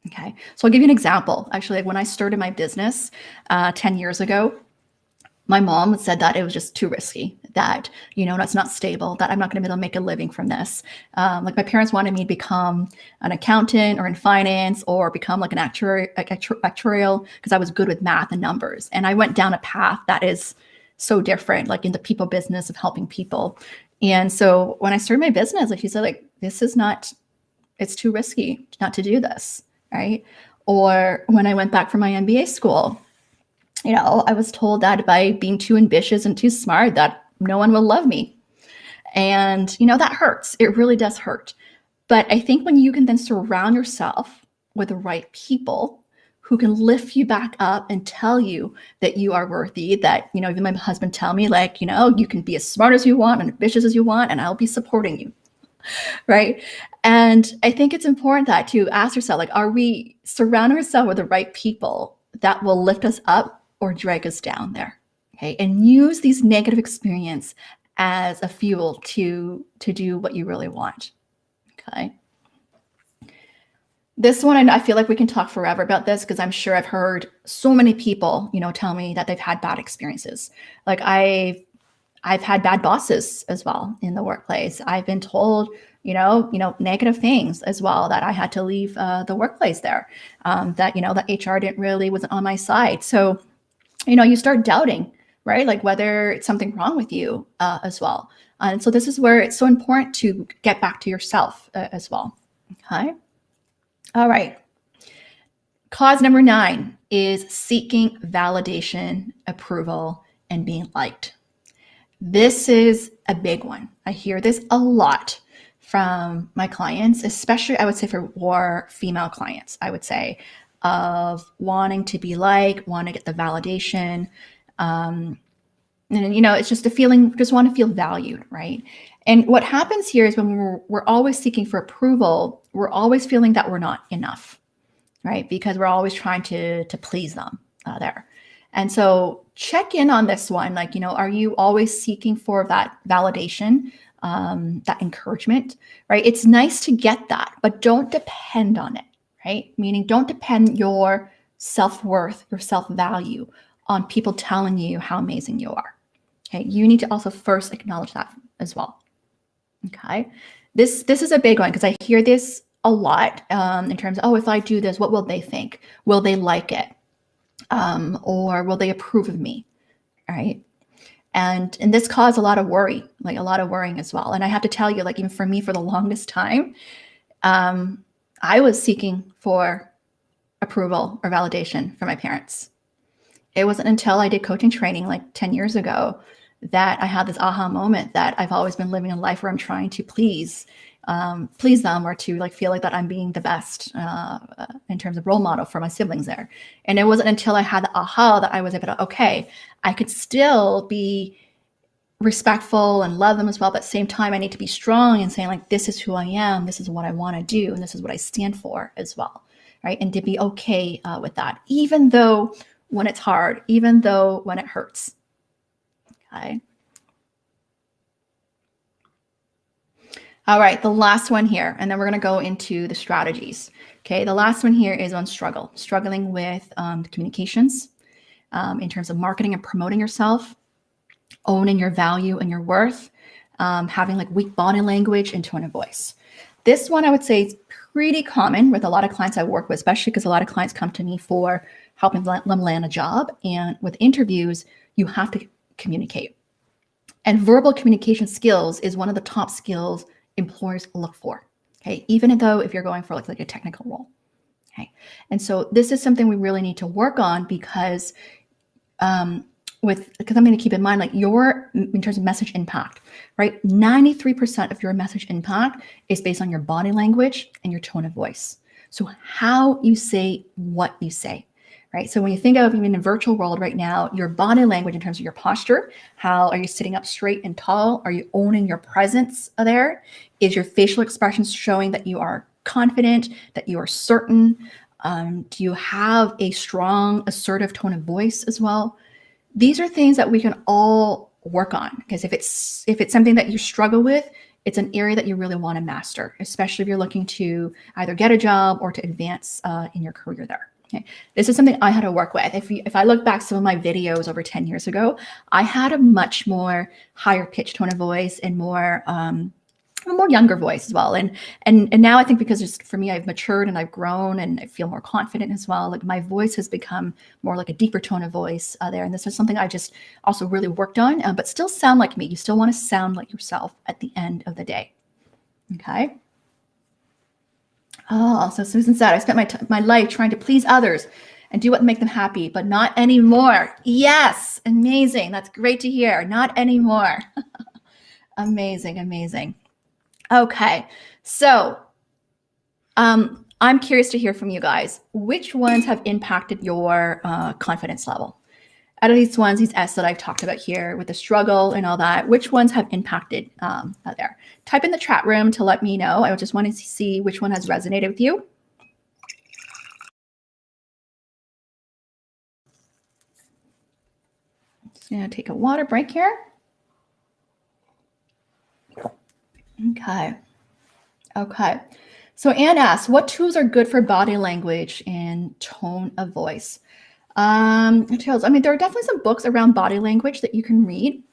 Okay, so I'll give you an example. Actually, like when I started my business 10 years ago, my mom said that it was just too risky, that, that's not stable, that I'm not going to be able to make a living from this. Like my parents wanted me to become an accountant or in finance or become like an actuarial because I was good with math and numbers. And I went down a path that is so different, like in the people business of helping people. And so when I started my business, like she said, like, it's too risky not to do this, right? Or when I went back for my MBA school, I was told that by being too ambitious and too smart, that no one will love me. And, that hurts. It really does hurt. But I think when you can then surround yourself with the right people who can lift you back up and tell you that you are worthy, that, even my husband tell me, like, you can be as smart as you want and ambitious as you want, and I'll be supporting you. Right. And I think it's important that to ask yourself, like, are we surrounding ourselves with the right people that will lift us up or drag us down there? Okay. And use these negative experience as a fuel to do what you really want. Okay. This one, I feel like we can talk forever about this because I'm sure I've heard so many people, tell me that they've had bad experiences. Like I've had bad bosses as well in the workplace. I've been told, negative things as well, that I had to leave the workplace there, that, the HR wasn't on my side. So, you start doubting, right? Like whether it's something wrong with you as well. And so this is where it's so important to get back to yourself as well. Okay. All right. Cause number 9 is seeking validation, approval, and being liked. This is a big one. I hear this a lot from my clients, especially I would say for more female clients, I would say, of wanting to be liked, want to get the validation. And, it's just a feeling, just want to feel valued, right? And what happens here is when we're always seeking for approval, we're always feeling that we're not enough, right? Because we're always trying to please them there. And so check in on this one. Like, are you always seeking for that validation, that encouragement, right? It's nice to get that, but don't depend on it, right? Meaning don't depend your self-worth, your self-value on people telling you how amazing you are. Okay. You need to also first acknowledge that as well. Okay. This is a big one because I hear this a lot in terms of, if I do this, what will they think? Will they like it? Or will they approve of me? Right. And this caused a lot of worry, like a lot of worrying as well. And I have to tell you, like, even for me, for the longest time, I was seeking for approval or validation from my parents. It wasn't until I did coaching training like 10 years ago that I had this aha moment that I've always been living a life where I'm trying to please them, or to like feel like that I'm being the best in terms of role model for my siblings there. And it wasn't until I had the aha that I was able to, okay, I could still be respectful and love them as well, but at the same time I need to be strong and saying, like, this is who I am, this is what I want to do, and this is what I stand for as well, right? And to be okay with that, even though when it's hard, even though when it hurts. Okay. All right, the last one here, and then we're going to go into the strategies. Okay, the last one here is on struggling with communications in terms of marketing and promoting yourself, owning your value and your worth, having like weak body language and tone of voice. This one I would say is pretty common with a lot of clients I work with, especially because a lot of clients come to me for helping them land a job. And with interviews, you have to communicate. And verbal communication skills is one of the top skills employers look for. Okay, even though if you're going for like a technical role. Okay, and so this is something we really need to work on because because I'm going to keep in mind, like in terms of message impact, right? 93% of your message impact is based on your body language and your tone of voice. So how you say what you say, right? So when you think of even in the virtual world right now, your body language in terms of your posture, how are you sitting up straight and tall? Are you owning your presence there? Is your facial expressions showing that you are confident, that you are certain? Do you have a strong, assertive tone of voice as well? These are things that we can all work on, because if it's something that you struggle with, it's an area that you really want to master, especially if you're looking to either get a job or to advance in your career there. Okay. This is something I had to work with. If I look back some of my videos over 10 years ago, I had a much more higher pitched tone of voice and more younger voice as well. And now I think because for me, I've matured and I've grown and I feel more confident as well. Like my voice has become more like a deeper tone of voice there. And this is something I just also really worked on, but still sound like me. You still want to sound like yourself at the end of the day. Okay. Oh, so Susan said, I spent my life trying to please others and do what make them happy, but not anymore. Yes. Amazing. That's great to hear. Not anymore. Amazing. Amazing. Okay, so I'm curious to hear from you guys. Which ones have impacted your confidence level? Out of these ones, these S that I've talked about here with the struggle and all that, which ones have impacted there? Type in the chat room to let me know. I just want to see which one has resonated with you. Just gonna take a water break here. Okay. So Anne asks, what tools are good for body language and tone of voice? I mean, there are definitely some books around body language that you can read,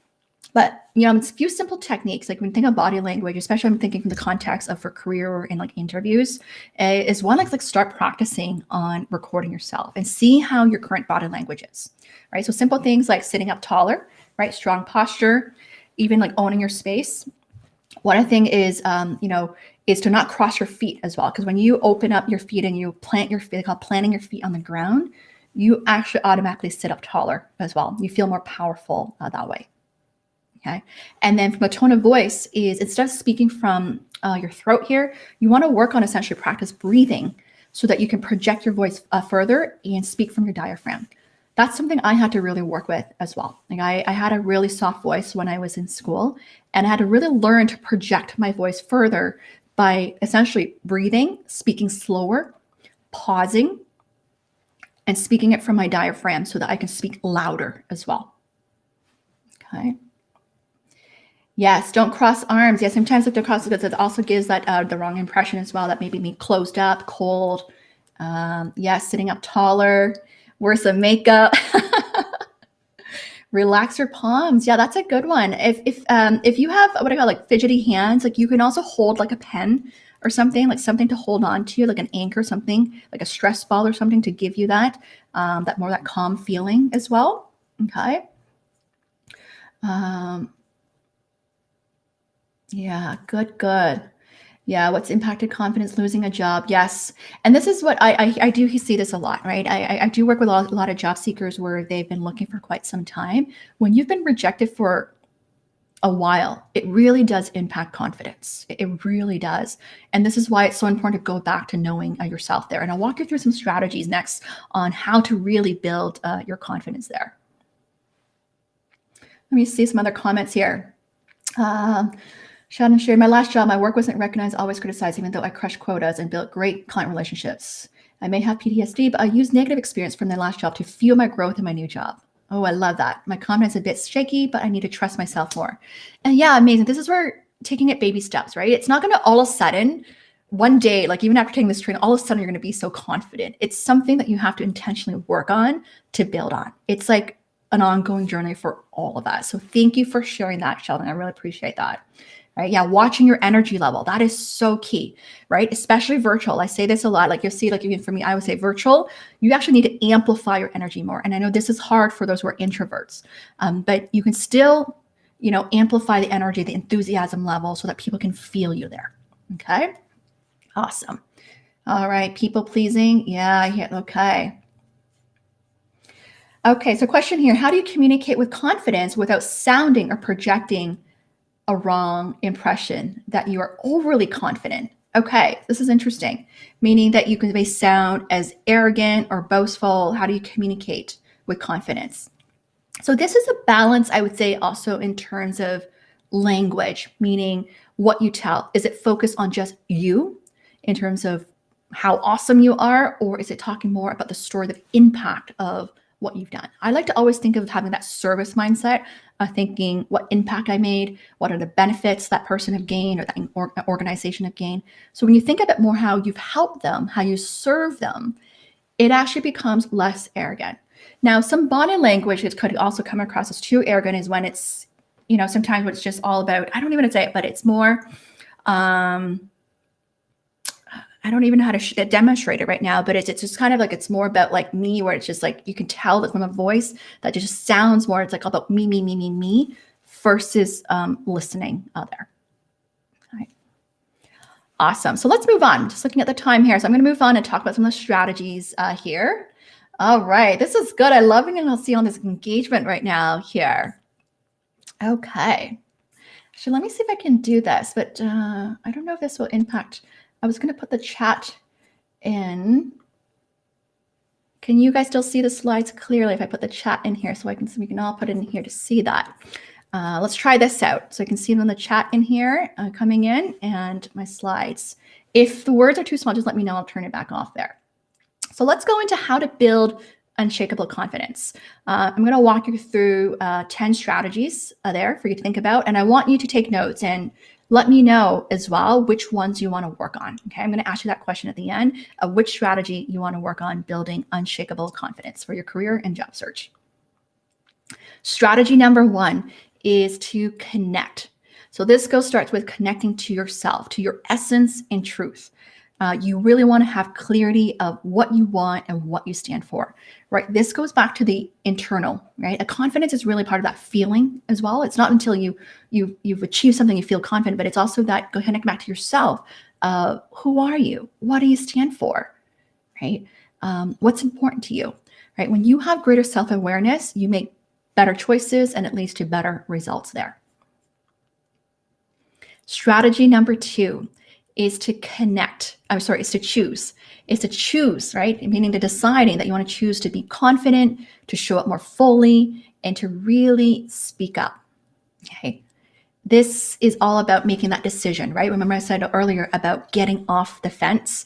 but it's a few simple techniques. Like when you think of body language, especially I'm thinking from the context of for career or in like interviews, is one like start practicing on recording yourself and see how your current body language is, right? So simple things like sitting up taller, right? Strong posture, even like owning your space. One thing is, is to not cross your feet as well. Because when you open up your feet and you plant your feet, they call planting your feet on the ground, you actually automatically sit up taller as well. You feel more powerful that way. Okay. And then from a tone of voice is instead of speaking from your throat here, you want to work on essentially practice breathing so that you can project your voice further and speak from your diaphragm. That's something I had to really work with as well. Like I had a really soft voice when I was in school, and I had to really learn to project my voice further by essentially breathing, speaking slower, pausing, and speaking it from my diaphragm so that I can speak louder as well. Okay. Yes, don't cross arms. Yes, sometimes if they're crossed, it also gives that the wrong impression as well. That maybe me closed up, cold. Yes, sitting up taller. Wear some makeup. Relax your palms. Yeah, that's a good one. If you have what I call like fidgety hands, like you can also hold like a pen or something, like something to hold on to, like an anchor, something like a stress ball or something to give you that calm feeling as well. Okay. Yeah, good. Yeah, what's impacted confidence? Losing a job. Yes. And this is what I do see this a lot, right? I do work with a lot of job seekers where they've been looking for quite some time. When you've been rejected for a while, it really does impact confidence. It really does. And this is why it's so important to go back to knowing yourself there. And I'll walk you through some strategies next on how to really build your confidence there. Let me see some other comments here. Shannon shared, my last job, my work wasn't recognized, always criticized, even though I crushed quotas and built great client relationships. I may have PTSD, but I used negative experience from the last job to fuel my growth in my new job. Oh, I love that. My confidence is a bit shaky, but I need to trust myself more. And yeah, amazing. This is where taking it baby steps, right? It's not going to all of a sudden, one day, like even after taking this training, all of a sudden you're going to be so confident. It's something that you have to intentionally work on to build on. It's like an ongoing journey for all of us. So thank you for sharing that, Sheldon. I really appreciate that. Right? Yeah, watching your energy level. That is so key, right? Especially virtual. I say this a lot. Like you'll see, like even for me, I would say virtual, you actually need to amplify your energy more. And I know this is hard for those who are introverts, but you can still, amplify the energy, the enthusiasm level so that people can feel you there. Okay. Awesome. All right. People pleasing. Yeah. Okay. Okay, so question here, how do you communicate with confidence without sounding or projecting a wrong impression that you are overly confident? Okay, this is interesting, meaning that you may sound as arrogant or boastful. How do you communicate with confidence? So this is a balance, I would say, also in terms of language, meaning what you tell. Is it focused on just you in terms of how awesome you are, or is it talking more about the story, the impact of what you've done? I like to always think of having that service mindset of thinking what impact I made, what are the benefits that person have gained or that organization have gained. So when you think a bit more how you've helped them, how you serve them, it actually becomes less arrogant. Now, some body language that could also come across as too arrogant is when it's, sometimes when it's just all about, I don't even want to say it, but it's more, I don't even know how to demonstrate it right now, but it's just kind of like, it's more about like me, where it's just like, you can tell that from a voice that just sounds more, it's like all about me, versus listening other. All right. Awesome. So let's move on. Just looking at the time here. So I'm going to move on and talk about some of the strategies here. All right. This is good. I love it. And I'll see on this engagement right now here. Okay. Actually, let me see if I can do this, but I don't know if this will impact. I was going to put the chat in. Can you guys still see the slides clearly if I put the chat in here so we can all put it in here to see that? Let's try this out. So I can see them in the chat in here coming in and my slides. If the words are too small, just let me know. I'll turn it back off there. So let's go into how to build unshakable confidence. I'm going to walk you through 10 strategies there for you to think about. And I want you to take notes and let me know as well which ones you want to work on. Okay, I'm going to ask you that question at the end of which strategy you want to work on building unshakable confidence for your career and job search. Strategy number 1 is to connect. So this starts with connecting to yourself, to your essence and truth. You really want to have clarity of what you want and what you stand for, right? This goes back to the internal, right? A confidence is really part of that feeling as well. It's not until you've achieved something you feel confident, but it's also that go connect back to yourself. Who are you? What do you stand for, right? What's important to you, right? When you have greater self-awareness, you make better choices and it leads to better results there. Strategy number 2 is to connect. Is to choose. Is to choose, right? Meaning to deciding that you want to choose to be confident, to show up more fully, and to really speak up. Okay. This is all about making that decision, right? Remember I said earlier about getting off the fence.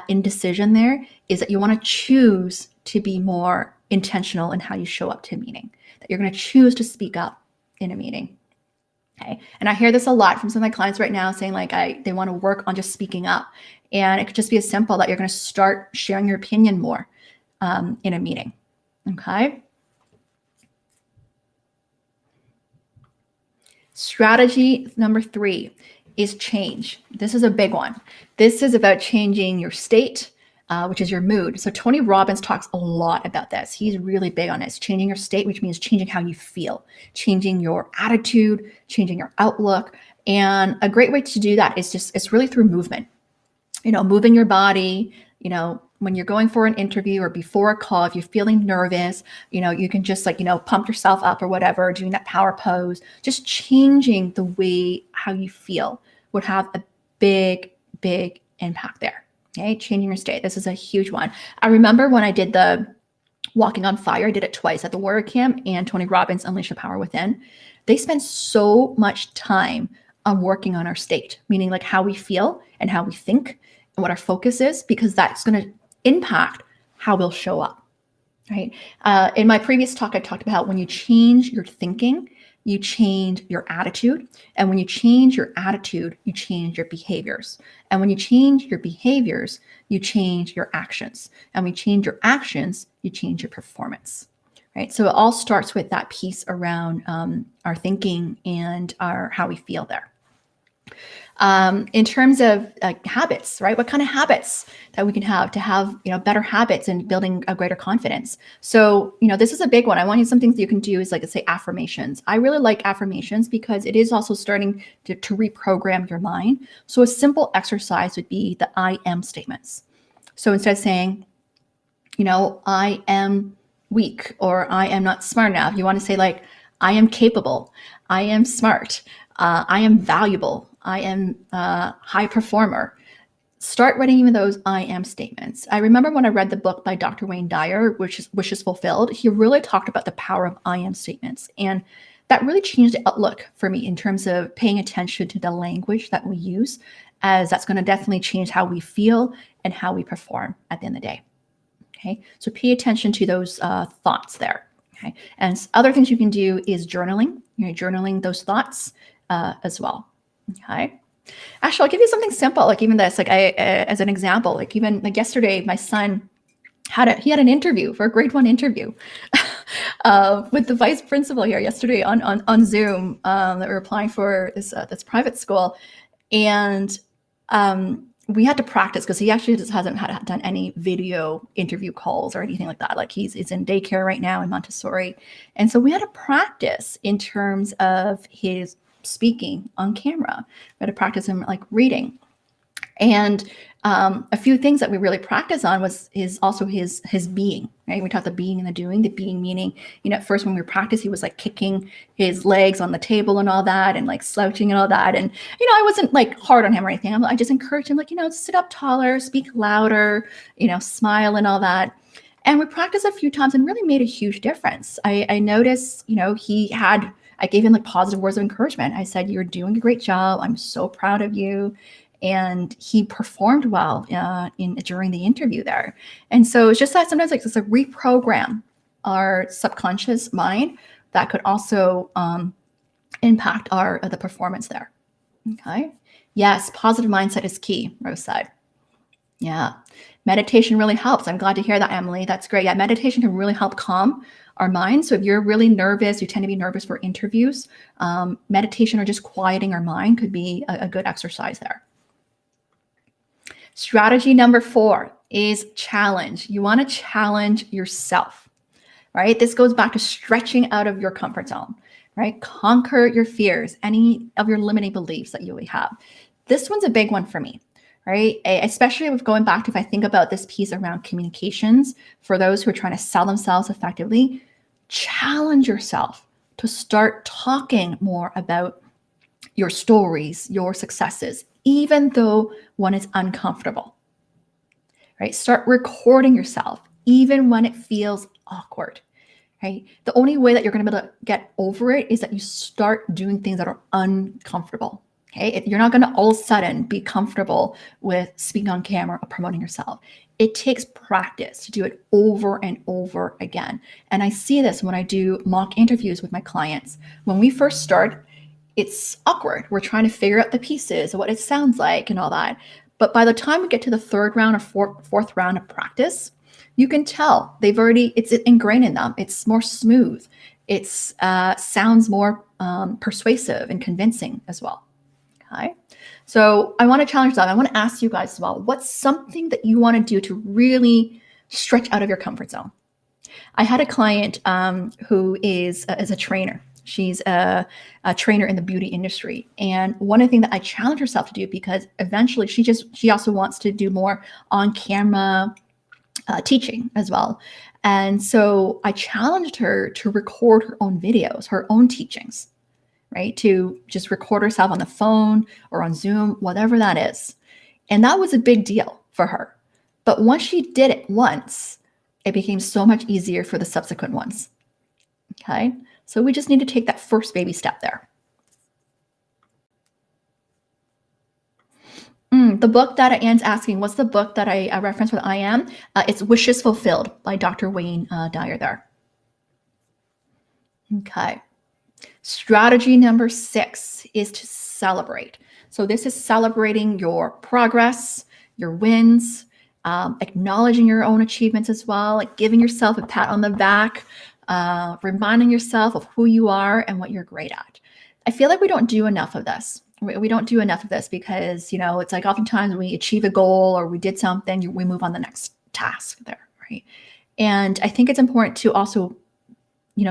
Indecision there is that you want to choose to be more intentional in how you show up to a meeting, that you're going to choose to speak up in a meeting. Okay. And I hear this a lot from some of my clients right now saying like they want to work on just speaking up. And it could just be as simple that you're going to start sharing your opinion more in a meeting. Okay. Strategy number 3 is change. This is a big one. This is about changing your state, which is your mood. So Tony Robbins talks a lot about this. He's really big on this, changing your state, which means changing how you feel, changing your attitude, changing your outlook. And a great way to do that is it's really through movement, moving your body, when you're going for an interview or before a call, if you're feeling nervous, you can just pump yourself up or whatever, doing that power pose, just changing the way how you feel would have a big, big impact there. Okay, changing your state. This is a huge one. I remember when I did the Walking on Fire, I did it twice at the Warrior Camp and Tony Robbins Unleash the Power Within. They spend so much time on working on our state, meaning like how we feel and how we think and what our focus is, because that's going to impact how we'll show up, right? In my previous talk, I talked about when you change your thinking, you change your attitude. And when you change your attitude, you change your behaviors. And when you change your behaviors, you change your actions. And when you change your actions, you change your performance, right? So it all starts with that piece around our thinking and how we feel there. In terms of habits, right? What kind of habits that we can have to have, better habits and building a greater confidence. So, this is a big one. I want you some things that you can do is like, let's say affirmations. I really like affirmations because it is also starting to reprogram your mind. So a simple exercise would be the I am statements. So instead of saying, I am weak, or I am not smart enough. You want to say like, I am capable, I am smart, I am valuable, I am a high performer. Start writing even those I am statements. I remember when I read the book by Dr. Wayne Dyer, which is Wishes Fulfilled, he really talked about the power of I am statements. And that really changed the outlook for me in terms of paying attention to the language that we use, as that's going to definitely change how we feel and how we perform at the end of the day. Okay, so pay attention to those thoughts there. Okay, and other things you can do is journaling. Journaling those thoughts as well. Okay. Actually, I'll give you something simple, like even this, like as an example, like even like yesterday, my son had an interview for a grade 1 interview with the vice principal here yesterday on Zoom that we're applying for this private school, and we had to practice because he actually just hasn't done any video interview calls or anything like that. Like he's in daycare right now in Montessori, and so we had to practice in terms of his speaking on camera. We had to practice him like reading. And a few things that we really practice on was also his being, right? We taught the being and the doing. The being meaning, at first when we practiced, he was like kicking his legs on the table and all that, and like slouching and all that. And, I wasn't like hard on him or anything. I just encouraged him, like, sit up taller, speak louder, smile and all that. And we practiced a few times and really made a huge difference. I noticed, I gave him like positive words of encouragement. I said, "You're doing a great job. I'm so proud of you." And he performed well during the interview there. And so it's just that sometimes like it's a reprogram our subconscious mind that could also impact the performance there. Okay. Yes, positive mindset is key, Rose said. Yeah. Meditation really helps. I'm glad to hear that, Emily. That's great. Yeah, meditation can really help calm our mind. So if you're really nervous, you tend to be nervous for interviews, meditation or just quieting our mind could be a good exercise there. Strategy number 4 is challenge. You want to challenge yourself, right? This goes back to stretching out of your comfort zone, right? Conquer your fears, any of your limiting beliefs that you have. This one's a big one for me, right? Especially with going back to, if I think about this piece around communications, for those who are trying to sell themselves effectively, challenge yourself to start talking more about your stories, your successes, even though one is uncomfortable, right? Start recording yourself, even when it feels awkward, right? The only way that you're going to be able to get over it is that you start doing things that are uncomfortable. Okay, you're not going to all of a sudden be comfortable with speaking on camera or promoting yourself. It takes practice to do it over and over again. And I see this when I do mock interviews with my clients. When we first start, it's awkward. We're trying to figure out the pieces, what it sounds like and all that. But by the time we get to the third round or fourth round of practice, you can tell it's ingrained in them. It's more smooth. It sounds more persuasive and convincing as well. Okay, so I want to challenge that. I want to ask you guys as well, what's something that you want to do to really stretch out of your comfort zone? I had a client who is a trainer. She's a trainer in the beauty industry. And one of the things that I challenge herself to do, because eventually she also wants to do more on camera teaching as well. And so I challenged her to record her own videos, her own teachings, right? To just record herself on the phone or on Zoom, whatever that is. And that was a big deal for her. But once she did it once, it became so much easier for the subsequent ones. Okay. So we just need to take that first baby step there. The book that Anne's asking, what's the book that I referenced with I Am? It's Wishes Fulfilled by Dr. Wayne Dyer there. Okay. Strategy number 6 is to celebrate. So this is celebrating your progress, your wins, acknowledging your own achievements as well, like giving yourself a pat on the back, reminding yourself of who you are and what you're great at. I feel like we don't do enough of this. We don't do enough of this because, it's like oftentimes we achieve a goal or we did something, we move on the next task there, right? And I think it's important to also,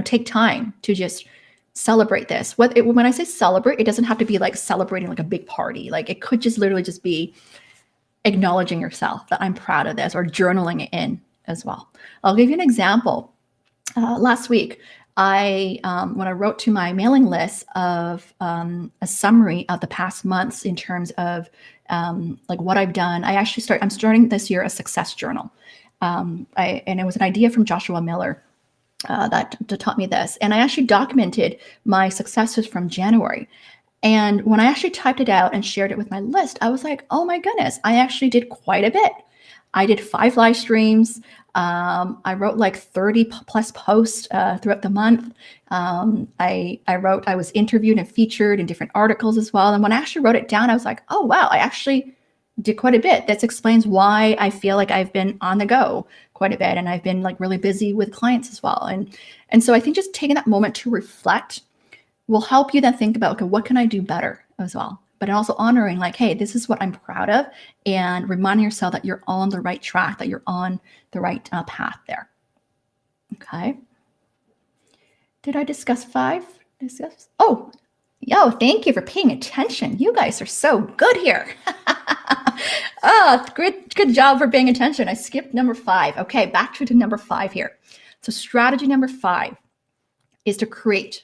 take time to just celebrate this. When I say celebrate, it doesn't have to be like celebrating like a big party. Like it could just literally just be acknowledging yourself that I'm proud of this, or journaling it in as well. I'll give you an example. last week, when I wrote to my mailing list of a summary of the past months in terms of like what I've done, I'm starting this year a success journal. And it was an idea from Joshua Miller that taught me this. And I actually documented my successes from January. And when I actually typed it out and shared it with my list, I was like, oh my goodness, I actually did quite a bit. I did 5 live streams. I wrote like 30 plus posts throughout the month. I was interviewed and featured in different articles as well. And when I actually wrote it down, I was like, oh, wow, I actually did quite a bit. That explains why I feel like I've been on the go quite a bit. And I've been like really busy with clients as well. And so I think just taking that moment to reflect will help you then think about, okay, what can I do better as well? But also honoring like, hey, this is what I'm proud of, and reminding yourself that you're on the right track, that you're on the right path there. Okay. Did I discuss 5? Oh, thank you for paying attention. You guys are so good here. Good job for paying attention. I skipped number 5. Okay, back to number 5 here. So strategy number 5 is to create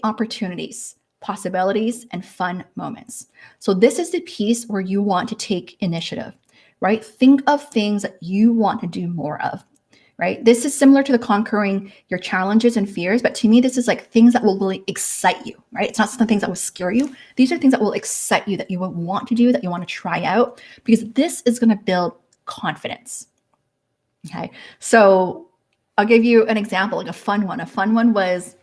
opportunities, possibilities, and fun moments. So this is the piece where you want to take initiative, right? Think of things that you want to do more of, right? This is similar to the conquering your challenges and fears, but to me, this is like things that will really excite you, right? It's not some things that will scare you. These are things that will excite you, that you will want to do, that you want to try out, because this is going to build confidence. Okay. So I'll give you an example, like a fun one. A fun one was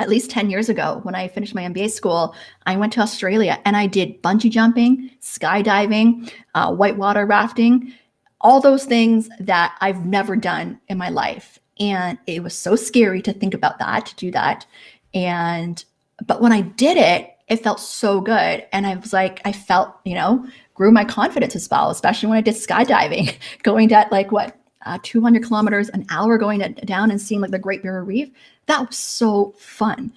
at least 10 years ago when I finished my MBA school. I went to Australia and I did bungee jumping, skydiving, whitewater rafting, all those things that I've never done in my life. And it was so scary to think about that, to do that. But when I did it, it felt so good. And I was like, I felt, grew my confidence as well, especially when I did skydiving, going at 200 kilometers an hour, going down and seeing like the Great Barrier Reef. That was so fun.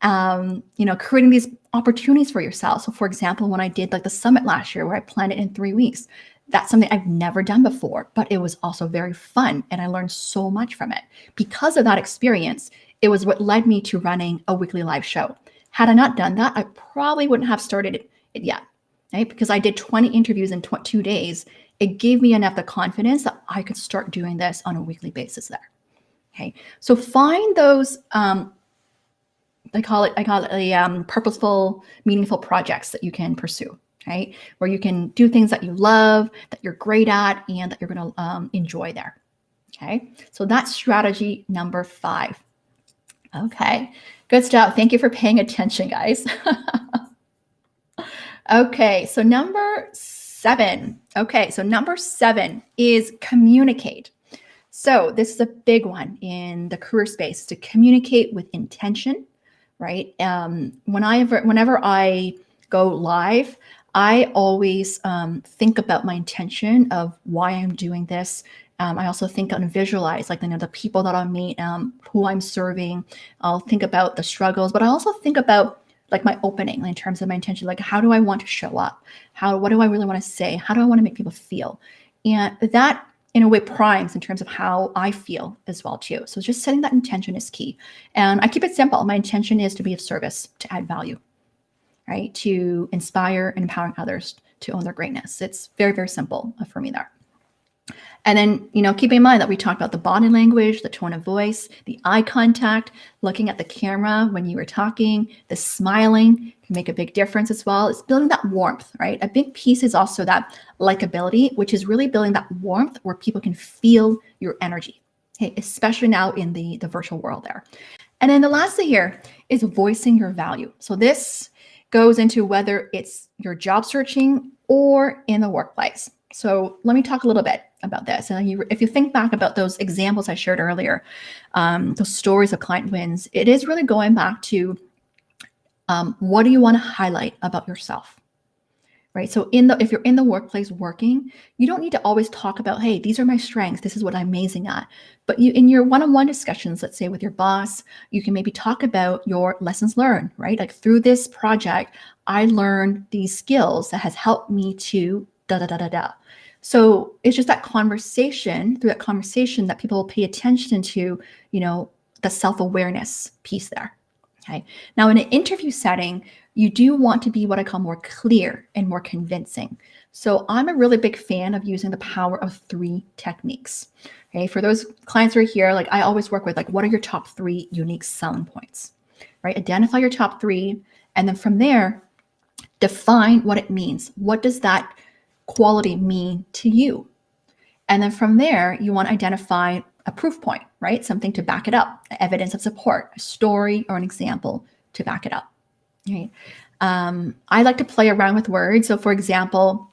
Creating these opportunities for yourself. So for example, when I did like the summit last year where I planned it in 3 weeks, that's something I've never done before, but it was also very fun. And I learned so much from it. Because of that experience, it was what led me to running a weekly live show. Had I not done that, I probably wouldn't have started it yet, right? Because I did 20 interviews in 2 days. It gave me enough the confidence that I could start doing this on a weekly basis there. Okay, so find those, I call it purposeful, meaningful projects that you can pursue, right? Where you can do things that you love, that you're great at, and that you're going to enjoy there. Okay, so that's strategy number 5. Okay, good stuff. Thank you for paying attention, guys. Okay, so number 7. Okay, so number 7 is communicate. So this is a big one in the career space, to communicate with intention, right? Whenever I go live, I always think about my intention of why I'm doing this. I also think and visualize like the people that I'll meet, who I'm serving. I'll think about the struggles, but I also think about like my opening in terms of my intention, like how do I want to show up? What do I really want to say? How do I want to make people feel? And that in a way primes in terms of how I feel as well too. So just setting that intention is key. And I keep it simple. My intention is to be of service, to add value, right? To inspire and empowering others to own their greatness. It's very, very simple for me there. And then, keep in mind that we talked about the body language, the tone of voice, the eye contact, looking at the camera when you were talking, the smiling can make a big difference as well. It's building that warmth, right? A big piece is also that likability, which is really building that warmth where people can feel your energy, okay? Especially now in the virtual world there. And then the last thing here is voicing your value. So this goes into whether it's your job searching or in the workplace. So let me talk a little bit about this. And if you think back about those examples I shared earlier, those stories of client wins, it is really going back to what do you want to highlight about yourself, right? So if you're in the workplace working, you don't need to always talk about, hey, these are my strengths, this is what I'm amazing at. But in your one-on-one discussions, let's say with your boss, you can maybe talk about your lessons learned, right? Like through this project, I learned these skills that has helped me to da-da-da-da-da. So it's just that conversation, through that conversation, that people will pay attention to, the self-awareness piece there. Okay. Now, in an interview setting, you do want to be what I call more clear and more convincing. So I'm a really big fan of using the power of 3 techniques. Okay. For those clients who are here, like I always work with, like, what are your top 3 unique selling points, right? Identify your top 3. And then from there, define what it means. What does that quality mean to you? And then from there, you want to identify a proof point, right? Something to back it up, evidence of support, a story or an example to back it up. Right? I like to play around with words. So for example,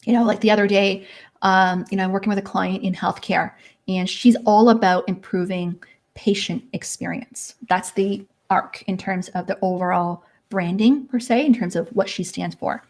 like the other day, I'm working with a client in healthcare, and she's all about improving patient experience. That's the arc in terms of the overall branding per se, in terms of what she stands for.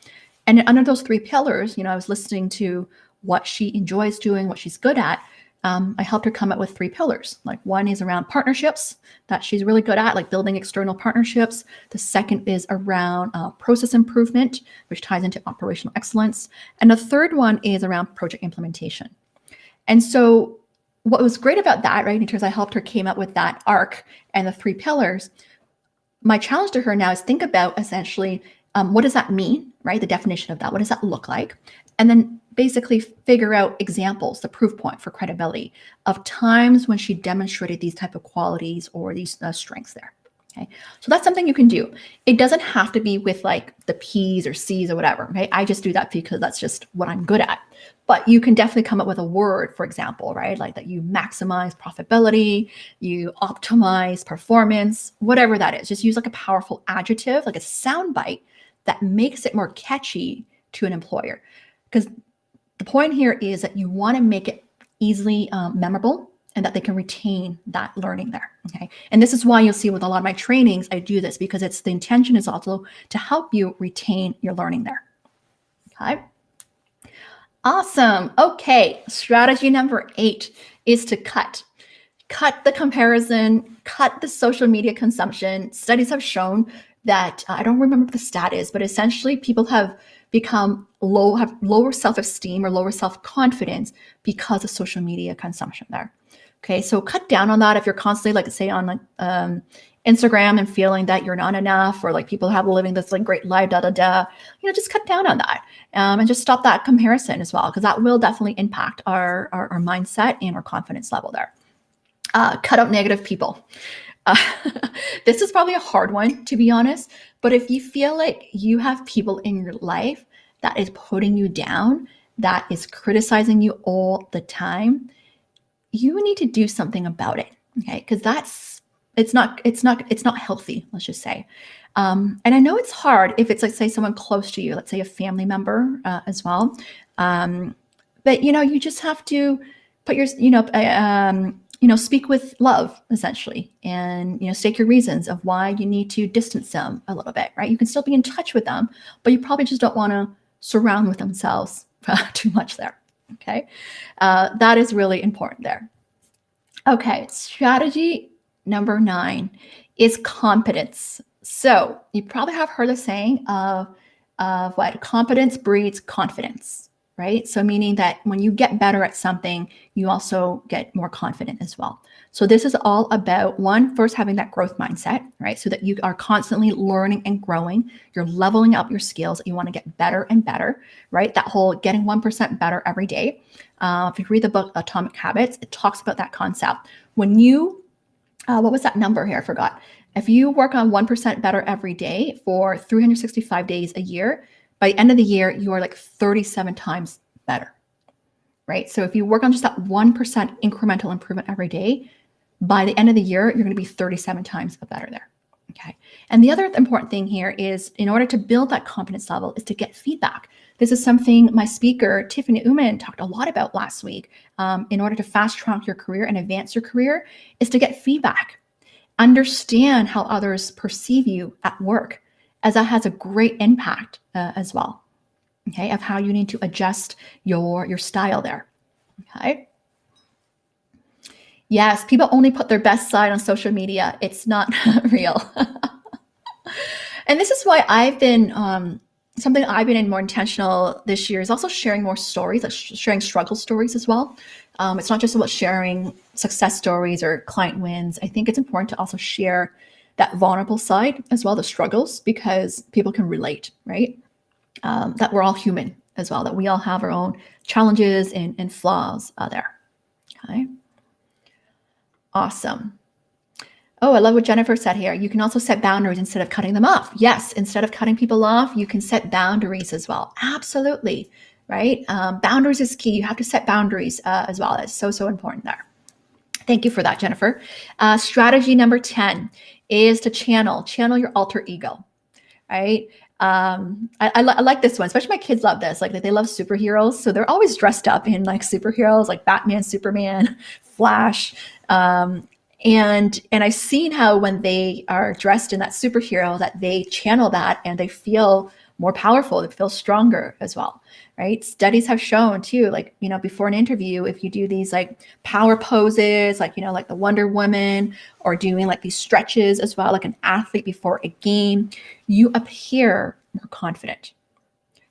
And under those 3 pillars, I was listening to what she enjoys doing, what she's good at. I helped her come up with 3 pillars. Like, one is around partnerships that she's really good at, like building external partnerships. The second is around process improvement, which ties into operational excellence. And the third one is around project implementation. And so what was great about that, right, in terms I helped her came up with that arc and the 3 pillars. My challenge to her now is think about essentially, what does that mean, right? The definition of that. What does that look like? And then basically figure out examples, the proof point for credibility of times when she demonstrated these type of qualities or these strengths there. Okay, so that's something you can do. It doesn't have to be with like the P's or C's or whatever. Right? I just do that because that's just what I'm good at. But you can definitely come up with a word, for example, right? Like that you maximize profitability, you optimize performance, whatever that is. Just use like a powerful adjective, like a soundbite that makes it more catchy to an employer. Because the point here is that you want to make it easily memorable and that they can retain that learning there. Okay. And this is why you'll see with a lot of my trainings, I do this because the intention is also to help you retain your learning there. Okay. Awesome. Okay. Strategy number 8 is to cut the comparison, cut the social media consumption. Studies have shown that, I don't remember what the stat is, but essentially people have become have lower self-esteem or lower self-confidence because of social media consumption there. Okay, so cut down on that. If you're constantly, like, say on like Instagram and feeling that you're not enough, or like people have living this like great life, just cut down on that and just stop that comparison as well, because that will definitely impact our mindset and our confidence level there. Cut out negative people. This is probably a hard one, to be honest, but if you feel like you have people in your life that is putting you down, that is criticizing you all the time, you need to do something about it. Okay, because it's not healthy, let's just say. And I know it's hard if it's like, say, someone close to you, let's say a family member as well. But you just have to put your speak with love, essentially, and state your reasons of why you need to distance them a little bit, right? You can still be in touch with them, but you probably just don't want to surround with themselves too much there. Okay, that is really important there. Okay, strategy number 9 is competence. So you probably have heard the saying of what competence breeds confidence, right? So meaning that when you get better at something, you also get more confident as well. So this is all about, one, first having that growth mindset, right? So that you are constantly learning and growing. You're leveling up your skills. You want to get better and better, right? That whole getting 1% better every day. If you read the book Atomic Habits, it talks about that concept. When you, what was that number here? I forgot. If you work on 1% better every day for 365 days a year, by the end of the year, you are like 37 times better, right? So if you work on just that 1% incremental improvement every day, by the end of the year, you're going to be 37 times better there. Okay. And the other important thing here is, in order to build that confidence level, is to get feedback. This is something my speaker, Tiffany Uman, talked a lot about last week. In order to fast track your career and advance your career, is to get feedback. Understand how others perceive you at work, as that has a great impact as well, okay, of how you need to adjust your style there, okay? Yes, people only put their best side on social media. It's not real. And this is why I've been something I've been more intentional this year is also sharing more stories, like sharing struggle stories as well. It's not just about sharing success stories or client wins. I think it's important to also share that vulnerable side as well, the struggles, because people can relate, right? That we're all human as well, that we all have our own challenges and flaws there. Okay. Awesome. Oh, I love what Jennifer said here. You can also set boundaries instead of cutting them off. Yes, instead of cutting people off, you can set boundaries as well. Absolutely, right? Boundaries is key. You have to set boundaries as well. That's so, so important there. Thank you for that, Jennifer. Strategy number 10 is to channel your alter ego, right? I like this one, especially my kids love this. Like they love superheroes. So they're always dressed up in like superheroes, like Batman, Superman, Flash. And I've seen how when they are dressed in that superhero that they channel that and they feel more powerful, they feel stronger as well, right? Studies have shown too, like, before an interview, if you do these like power poses, like, like the Wonder Woman, or doing like these stretches as well, like an athlete before a game, you appear more confident.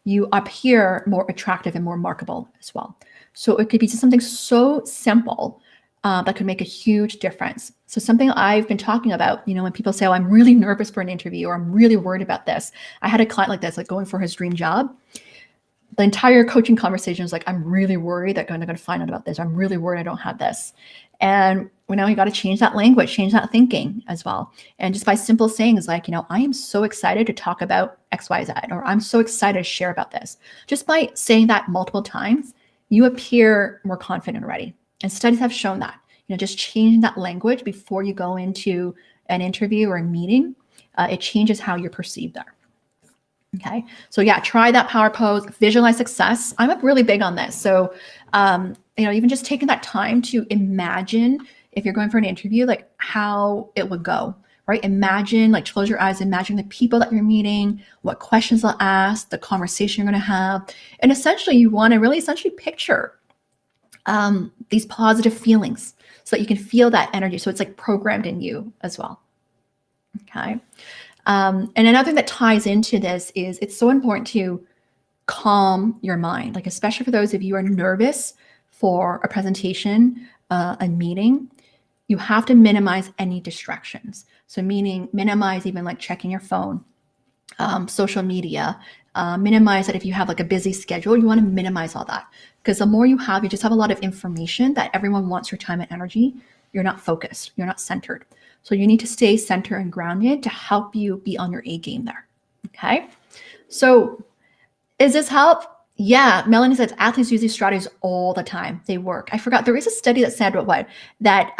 You appear more attractive and more marketable as well. So it could be just something so simple that could make a huge difference. So something I've been talking about, when people say, oh, I'm really nervous for an interview, or I'm really worried about this. I had a client like this, like going for his dream job. The entire coaching conversation was like, I'm really worried that I'm going to find out about this. I'm really worried I don't have this. And you got to change that language, change that thinking as well. And just by simple sayings like, I am so excited to talk about XYZ, or I'm so excited to share about this. Just by saying that multiple times, you appear more confident already. And studies have shown that, just changing that language before you go into an interview or a meeting, it changes how you're perceived there. Okay. So yeah, try that power pose, visualize success. I'm really big on this. So, even just taking that time to imagine, if you're going for an interview, like how it would go, right? Imagine, like close your eyes, imagine the people that you're meeting, what questions they'll ask, the conversation you're going to have. And essentially you want to really picture these positive feelings so that you can feel that energy. So it's like programmed in you as well. Okay. And another thing that ties into this is it's so important to calm your mind, like especially for those of you who are nervous for a presentation, a meeting, you have to minimize any distractions. So meaning minimize even like checking your phone, social media, minimize that if you have like a busy schedule, you want to minimize all that. Because the more you just have a lot of information that everyone wants your time and energy. You're not focused. You're not centered. So you need to stay centered and grounded to help you be on your A game there. Okay. So is this help? Yeah. Melanie says athletes use these strategies all the time. They work. I forgot. There is a study that said that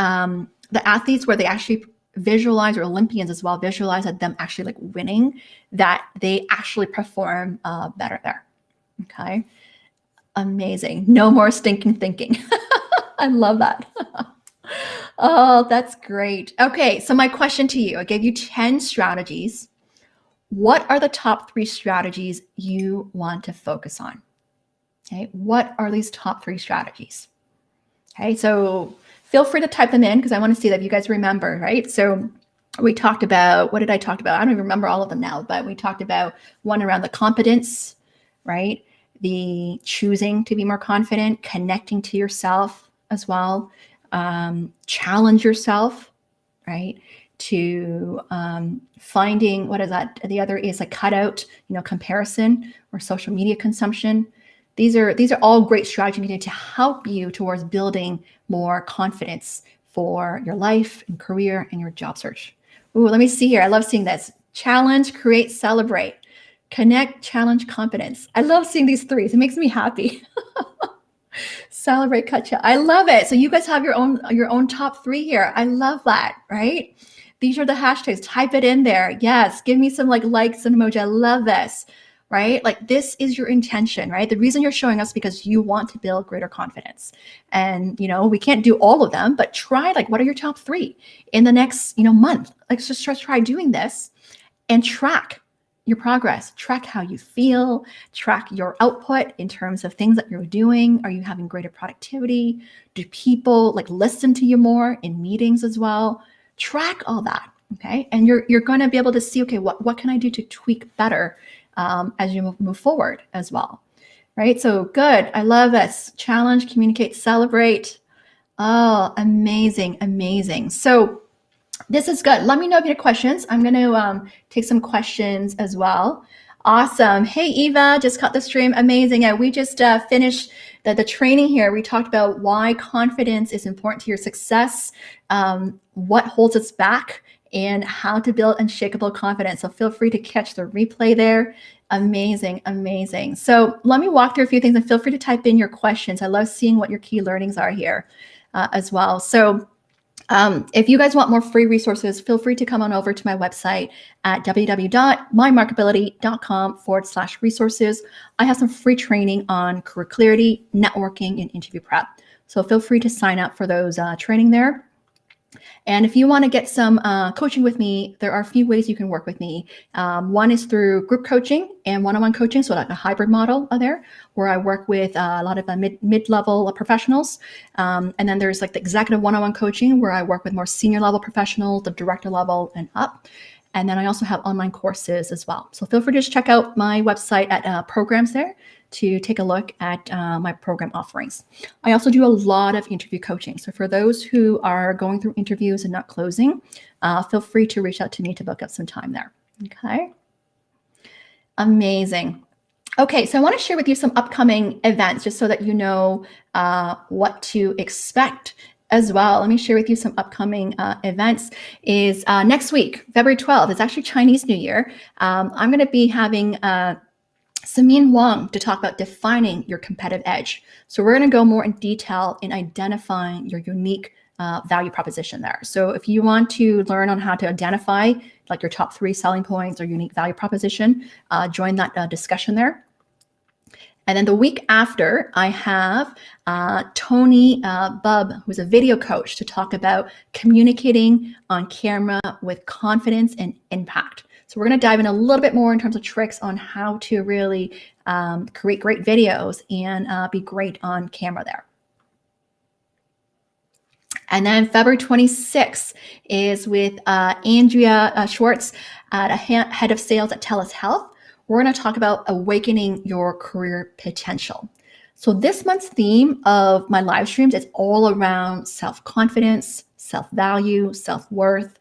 the athletes where they actually visualize, or Olympians as well, visualize at them actually like winning, that they actually perform better there. Okay. Amazing. No more stinking thinking. I love that. Oh, that's great. Okay. So my question to you, I gave you 10 strategies. What are the top 3 strategies you want to focus on? Okay. What are these top 3 strategies? Okay. So feel free to type them in because I want to see that you guys remember, right? So we talked about, what did I talk about? I don't even remember all of them now, but we talked about one around the competence, right? The choosing to be more confident, connecting to yourself as well, challenge yourself, right? To finding, what is that? The other is a cutout, comparison or social media consumption. These are all great strategies to help you towards building more confidence for your life and career and your job search. Ooh, let me see here. I love seeing this. Challenge, create, celebrate. Connect, challenge, competence. I love seeing these 3s. It makes me happy. Celebrate, I love it. So you guys have your own top 3 here. I love that, right? These are the hashtags. Type it in there. Yes, give me some likes and emoji. I love this, right? Like this is your intention, right? The reason you're showing us because you want to build greater confidence. And, we can't do all of them, but try what are your top 3 in the next, month? Let's just try doing this and track your progress, track how you feel, track your output in terms of things that you're doing. Are you having greater productivity? Do people listen to you more in meetings as well? Track all that, okay? And you're going to be able to see, okay, what can I do to tweak better as you move forward as well. Right? So good. I love this. Challenge, communicate, celebrate. Oh, amazing, amazing. So this is good. Let me know if you have questions. I'm going to take some questions as well. Awesome. Hey, Eva, just caught the stream. Amazing. Yeah, we just finished the training here. We talked about why confidence is important to your success, what holds us back, and how to build unshakable confidence. So feel free to catch the replay there. Amazing, amazing. So let me walk through a few things and feel free to type in your questions. I love seeing what your key learnings are here as well. So if you guys want more free resources, feel free to come on over to my website at www.mymarkability.com/resources. I have some free training on career clarity, networking, and interview prep. So feel free to sign up for those training there. And if you want to get some coaching with me, there are a few ways you can work with me. One is through group coaching and one-on-one coaching, so like a hybrid model there, where I work with a lot of mid-level professionals. And then there's like the executive one-on-one coaching, where I work with more senior level professionals, the director level and up. And then I also have online courses as well. So feel free to just check out my website at programs there to take a look at my program offerings. I also do a lot of interview coaching. So for those who are going through interviews and not closing, feel free to reach out to me to book up some time there. Okay. Amazing. Okay, so I want to share with you some upcoming events just so that you know what to expect as well. Let me share with you some upcoming events. Is next week, February 12th. It's actually Chinese New Year. I'm going to be having Samin Wong to talk about defining your competitive edge. So we're going to go more in detail in identifying your unique value proposition there. So if you want to learn on how to identify like your top 3 selling points or unique value proposition, join that discussion there. And then the week after, I have Tony Bubb, who's a video coach, to talk about communicating on camera with confidence and impact. So we're going to dive in a little bit more in terms of tricks on how to really create great videos and be great on camera there. And then February 26th is with Andrea Schwartz, head of sales at TELUS Health. We're going to talk about awakening your career potential. So this month's theme of my live streams is all around self-confidence, self-value, self-worth.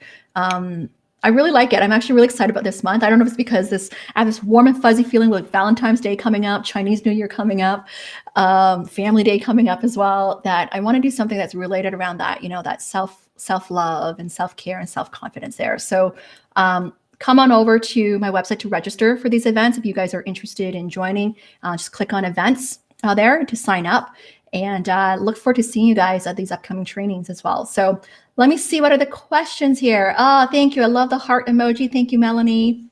I really like it. I'm actually really excited about this month. I don't know if it's because I have this warm and fuzzy feeling with Valentine's Day coming up, Chinese New Year coming up, Family Day coming up as well, that I want to do something that's related around that, that self-love and self-care and self-confidence there. So come on over to my website to register for these events. If you guys are interested in joining, just click on events there to sign up, and look forward to seeing you guys at these upcoming trainings as well. So let me see, what are the questions here? Oh, thank you. I love the heart emoji. Thank you, Melanie.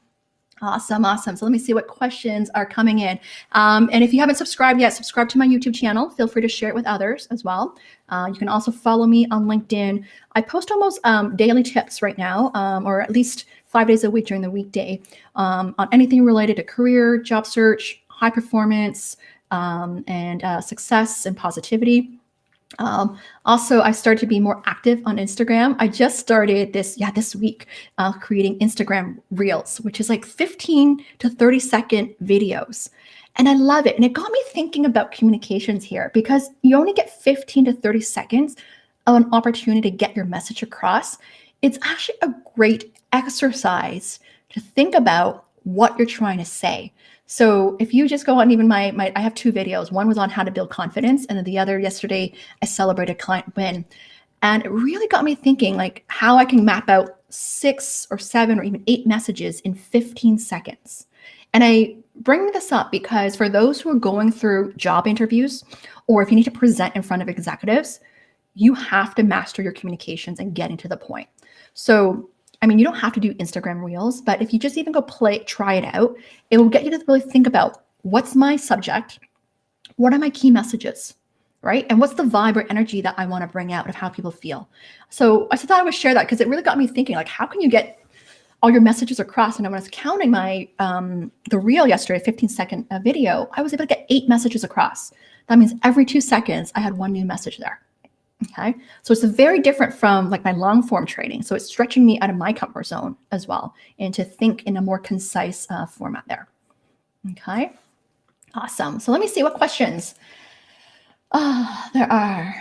Awesome, awesome. So let me see what questions are coming in. And if you haven't subscribed yet, subscribe to my YouTube channel. Feel free to share it with others as well. You can also follow me on LinkedIn. I post almost daily tips right now, or at least 5 days a week during the weekday, on anything related to career, job search, high performance, and success and positivity. Also, I started to be more active on Instagram. I just started this week, creating Instagram Reels, which is like 15 to 30-second videos. And I love it. And it got me thinking about communications here, because you only get 15 to 30 seconds of an opportunity to get your message across. It's actually a great exercise to think about what you're trying to say. So if you just go on, even I have 2 videos. One was on how to build confidence, and then the other yesterday, I celebrated client win. And it really got me thinking like how I can map out 6 or 7 or even 8 messages in 15 seconds. And I bring this up because for those who are going through job interviews, or if you need to present in front of executives, you have to master your communications and getting to the point. So I mean, you don't have to do Instagram Reels, but if you just even go try it out, it will get you to really think about, what's my subject? What are my key messages, right? And what's the vibe or energy that I want to bring out of how people feel? So I thought I would share that because it really got me thinking, like, how can you get all your messages across? And when I was counting my the reel yesterday, 15-second video, I was able to get 8 messages across. That means every 2 seconds, I had 1 new message there. Okay, so it's very different from like my long form training. So it's stretching me out of my comfort zone as well, and to think in a more concise format there. Okay, awesome. So let me see what questions there are.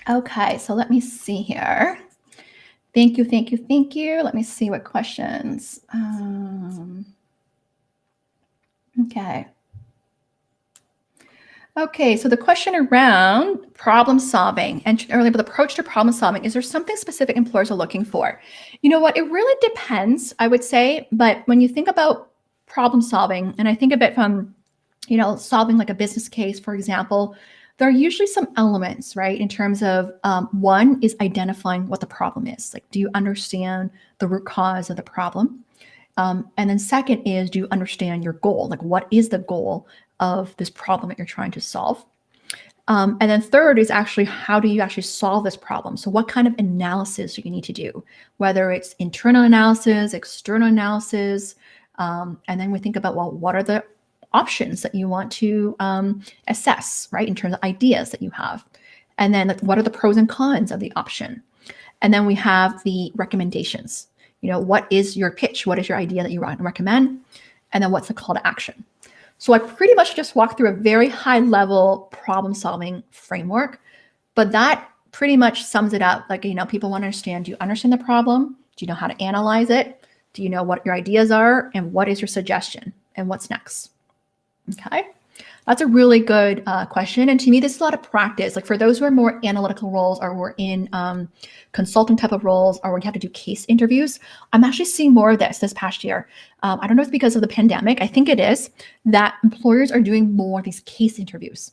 Okay, so let me see here. Thank you, thank you, thank you. Let me see what questions. Okay. Okay, so the question around problem solving and earlier the approach to problem solving, is there something specific employers are looking for? You know what, it really depends, I would say, but when you think about problem solving, and I think of it from, solving like a business case, for example, there are usually some elements, right, in terms of one is identifying what the problem is. Like, do you understand the root cause of the problem? And then second is, do you understand your goal? Like, what is the goal of this problem that you're trying to solve? And then third is actually, how do you actually solve this problem? So what kind of analysis do you need to do? Whether it's internal analysis, external analysis, and then we think about, well, what are the options that you want to assess, right, in terms of ideas that you have? And then what are the pros and cons of the option? And then we have the recommendations. What is your pitch? What is your idea that you want to recommend? And then what's the call to action? So I pretty much just walked through a very high level problem solving framework, but that pretty much sums it up. Like, people want to understand, do you understand the problem? Do you know how to analyze it? Do you know what your ideas are? And what is your suggestion? And what's next? Okay. That's a really good question. And to me, this is a lot of practice. Like, for those who are more analytical roles, or we're in consulting type of roles, or we have to do case interviews, I'm actually seeing more of this past year. I don't know if it's because of the pandemic. I think it is that employers are doing more of these case interviews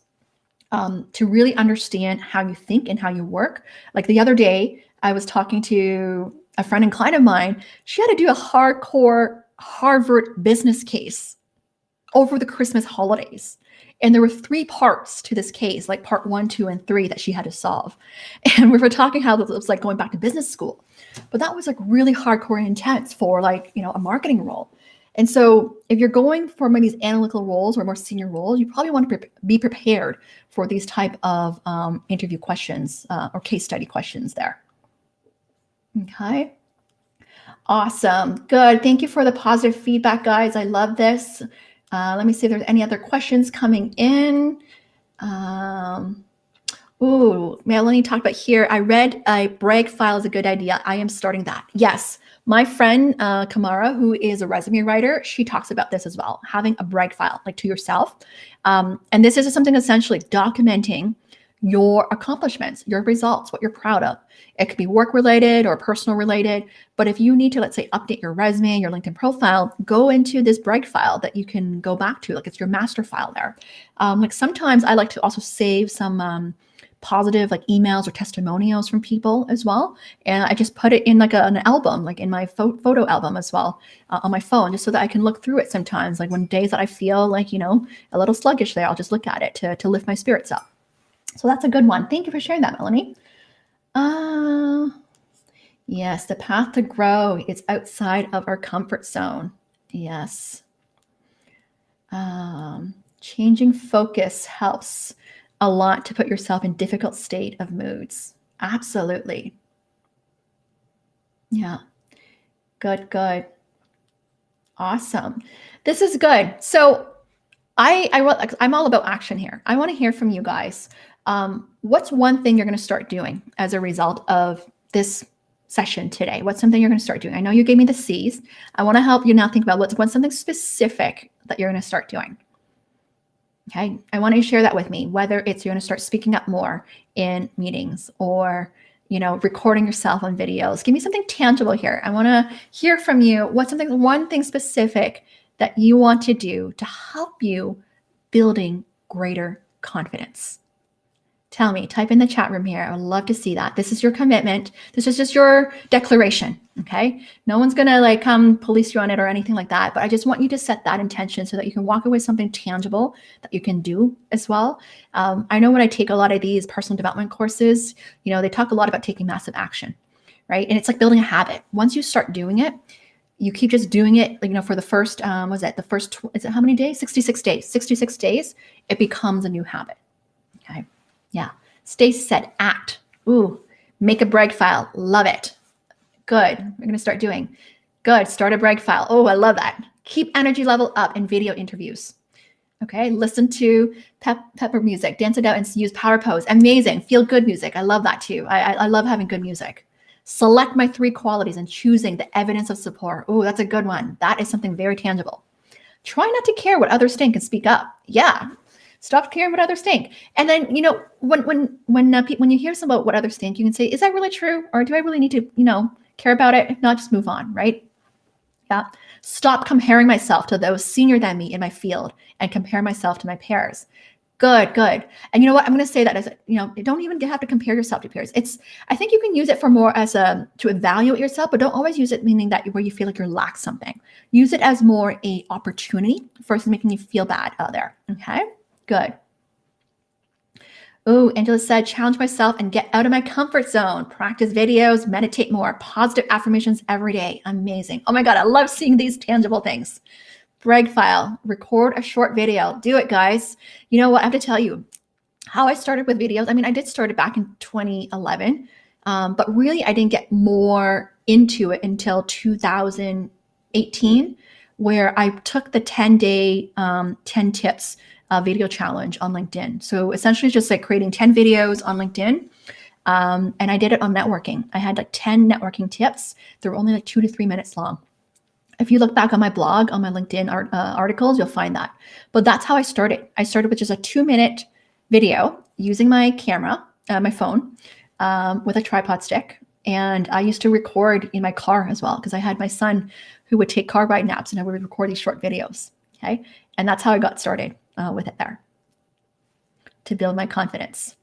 to really understand how you think and how you work. Like the other day, I was talking to a friend and client of mine. She had to do a hardcore Harvard business case over the Christmas holidays. And there were 3 parts to this case, like part 1, 2, and 3 that she had to solve. And we were talking how it was like going back to business school. But that was like really hardcore and intense for like, a marketing role. And so if you're going for one of these analytical roles or more senior roles, you probably want to be prepared for these type of interview questions or case study questions there. Okay. Awesome. Good. Thank you for the positive feedback, guys. I love this. Let me see if there's any other questions coming in. Melanie talked about here. I read a brag file is a good idea. I am starting that. Yes. My friend, Kamara, who is a resume writer, she talks about this as well, having a brag file, like to yourself. And this is something essentially documenting your accomplishments, your results, what you're proud of. It could be work related or personal related, but if you need to, let's say, update your resume, your LinkedIn profile, go into this brag file that you can go back to, like it's your master file there. Like sometimes I like to also save some positive like emails or testimonials from people as well. And I just put it in like an album, like in my photo album as well on my phone, just so that I can look through it sometimes. Like when days that I feel like, a little sluggish there, I'll just look at it to lift my spirits up. So that's a good one. Thank you for sharing that, Melanie. Yes, the path to grow is outside of our comfort zone. Yes. Changing focus helps a lot to put yourself in difficult state of moods. Absolutely. Yeah. Good. Awesome. This is good. So I'm all about action here. I want to hear from you guys. What's one thing you're going to start doing as a result of this session today? What's something you're going to start doing? I know you gave me the C's. I want to help you now think about what's something specific that you're going to start doing. Okay. I want you to share that with me, whether it's you're going to start speaking up more in meetings or, recording yourself on videos. Give me something tangible here. I want to hear from you. What's one thing specific that you want to do to help you building greater confidence? Tell me, type in the chat room here. I would love to see that. This is your commitment. This is just your declaration, okay? No one's going to come police you on it or anything like that, but I just want you to set that intention so that you can walk away with something tangible that you can do as well. I know when I take a lot of these personal development courses, they talk a lot about taking massive action, right? And it's like building a habit. Once you start doing it, you keep just doing it, for the first, is it how many days? 66 days. 66 days, it becomes a new habit, okay? Yeah. Stacy said, act. Ooh, make a brag file. Love it. Good. We're going to start doing. Good. Start a brag file. Oh, I love that. Keep energy level up in video interviews. Okay. Listen to pepper music, dance it out, and use power pose. Amazing. Feel good music. I love that too. I love having good music. Select my 3 qualities and choosing the evidence of support. Oh, that's a good one. That is something very tangible. Try not to care what others think and speak up. Yeah. Stop caring what others think. And then, you know, when you hear about what others think, you can say, is that really true? Or do I really need to, you know, care about it? If not, just move on, right? Yeah. Stop comparing myself to those senior than me in my field and compare myself to my peers. Good, good. And you know what? I'm going to say that as, you know, you don't even have to compare yourself to peers. I think you can use it for more as to evaluate yourself, but don't always use it meaning that where you feel like you're lack something. Use it as more a opportunity versus making you feel bad out there. Okay, good. Oh, Angela said, challenge myself and get out of my comfort zone. Practice videos, meditate more, positive affirmations every day. Amazing. Oh my God, I love seeing these tangible things. Brag file, record a short video. Do it, guys. You know what? I have to tell you how I started with videos. I mean, I did start it back in 2011, but really I didn't get more into it until 2018, where I took the 10-day 10 tips video challenge on LinkedIn. So essentially just like creating 10 videos on LinkedIn. And I did it on networking. I had like 10 networking tips. They were only like 2 to 3 minutes long. If you look back on my blog, on my LinkedIn articles, you'll find that. But that's how I started. I started with just a 2-minute video using my camera, my phone, with a tripod stick. And I used to record in my car as well, because I had my son who would take car ride naps and I would record these short videos. Okay. And that's how I got started with it there, to build my confidence.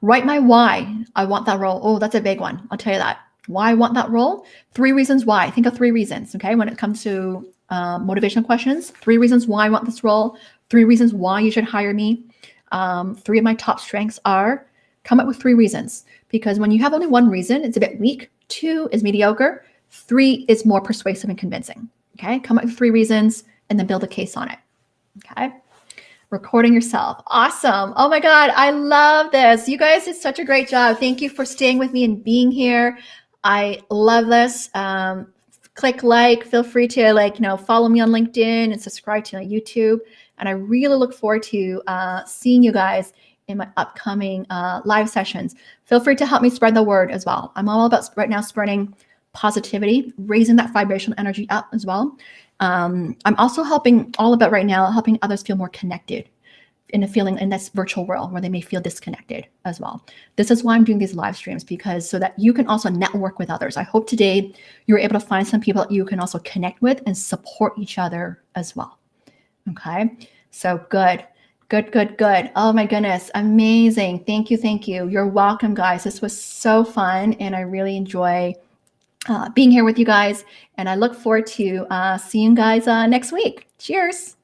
Write my why I want that role. Oh, that's a big one. I'll tell you that. Why I want that role? 3 reasons why. Think of 3 reasons, okay? When it comes to motivational questions, 3 reasons why I want this role, 3 reasons why you should hire me. 3 of my top strengths are, come up with 3 reasons, because when you have only 1 reason, it's a bit weak. 2 is mediocre. 3 is more persuasive and convincing, okay? Come up with 3 reasons and then build a case on it, okay? Recording yourself. Awesome. Oh my God, I love this. You guys did such a great job. Thank you for staying with me and being here. I love this. Click like, feel free to follow me on LinkedIn and subscribe to my YouTube. And I really look forward to seeing you guys in my upcoming live sessions. Feel free to help me spread the word as well. I'm all about right now spreading positivity, raising that vibrational energy up as well. I'm also helping others feel more connected in this virtual world where they may feel disconnected as well. This is why I'm doing these live streams, because so that you can also network with others. I hope today you're able to find some people that you can also connect with and support each other as well. Okay, so good. Oh my goodness, amazing. Thank you. You're welcome, guys. This was so fun, and I really enjoy being here with you guys, and I look forward to seeing you guys next week. Cheers.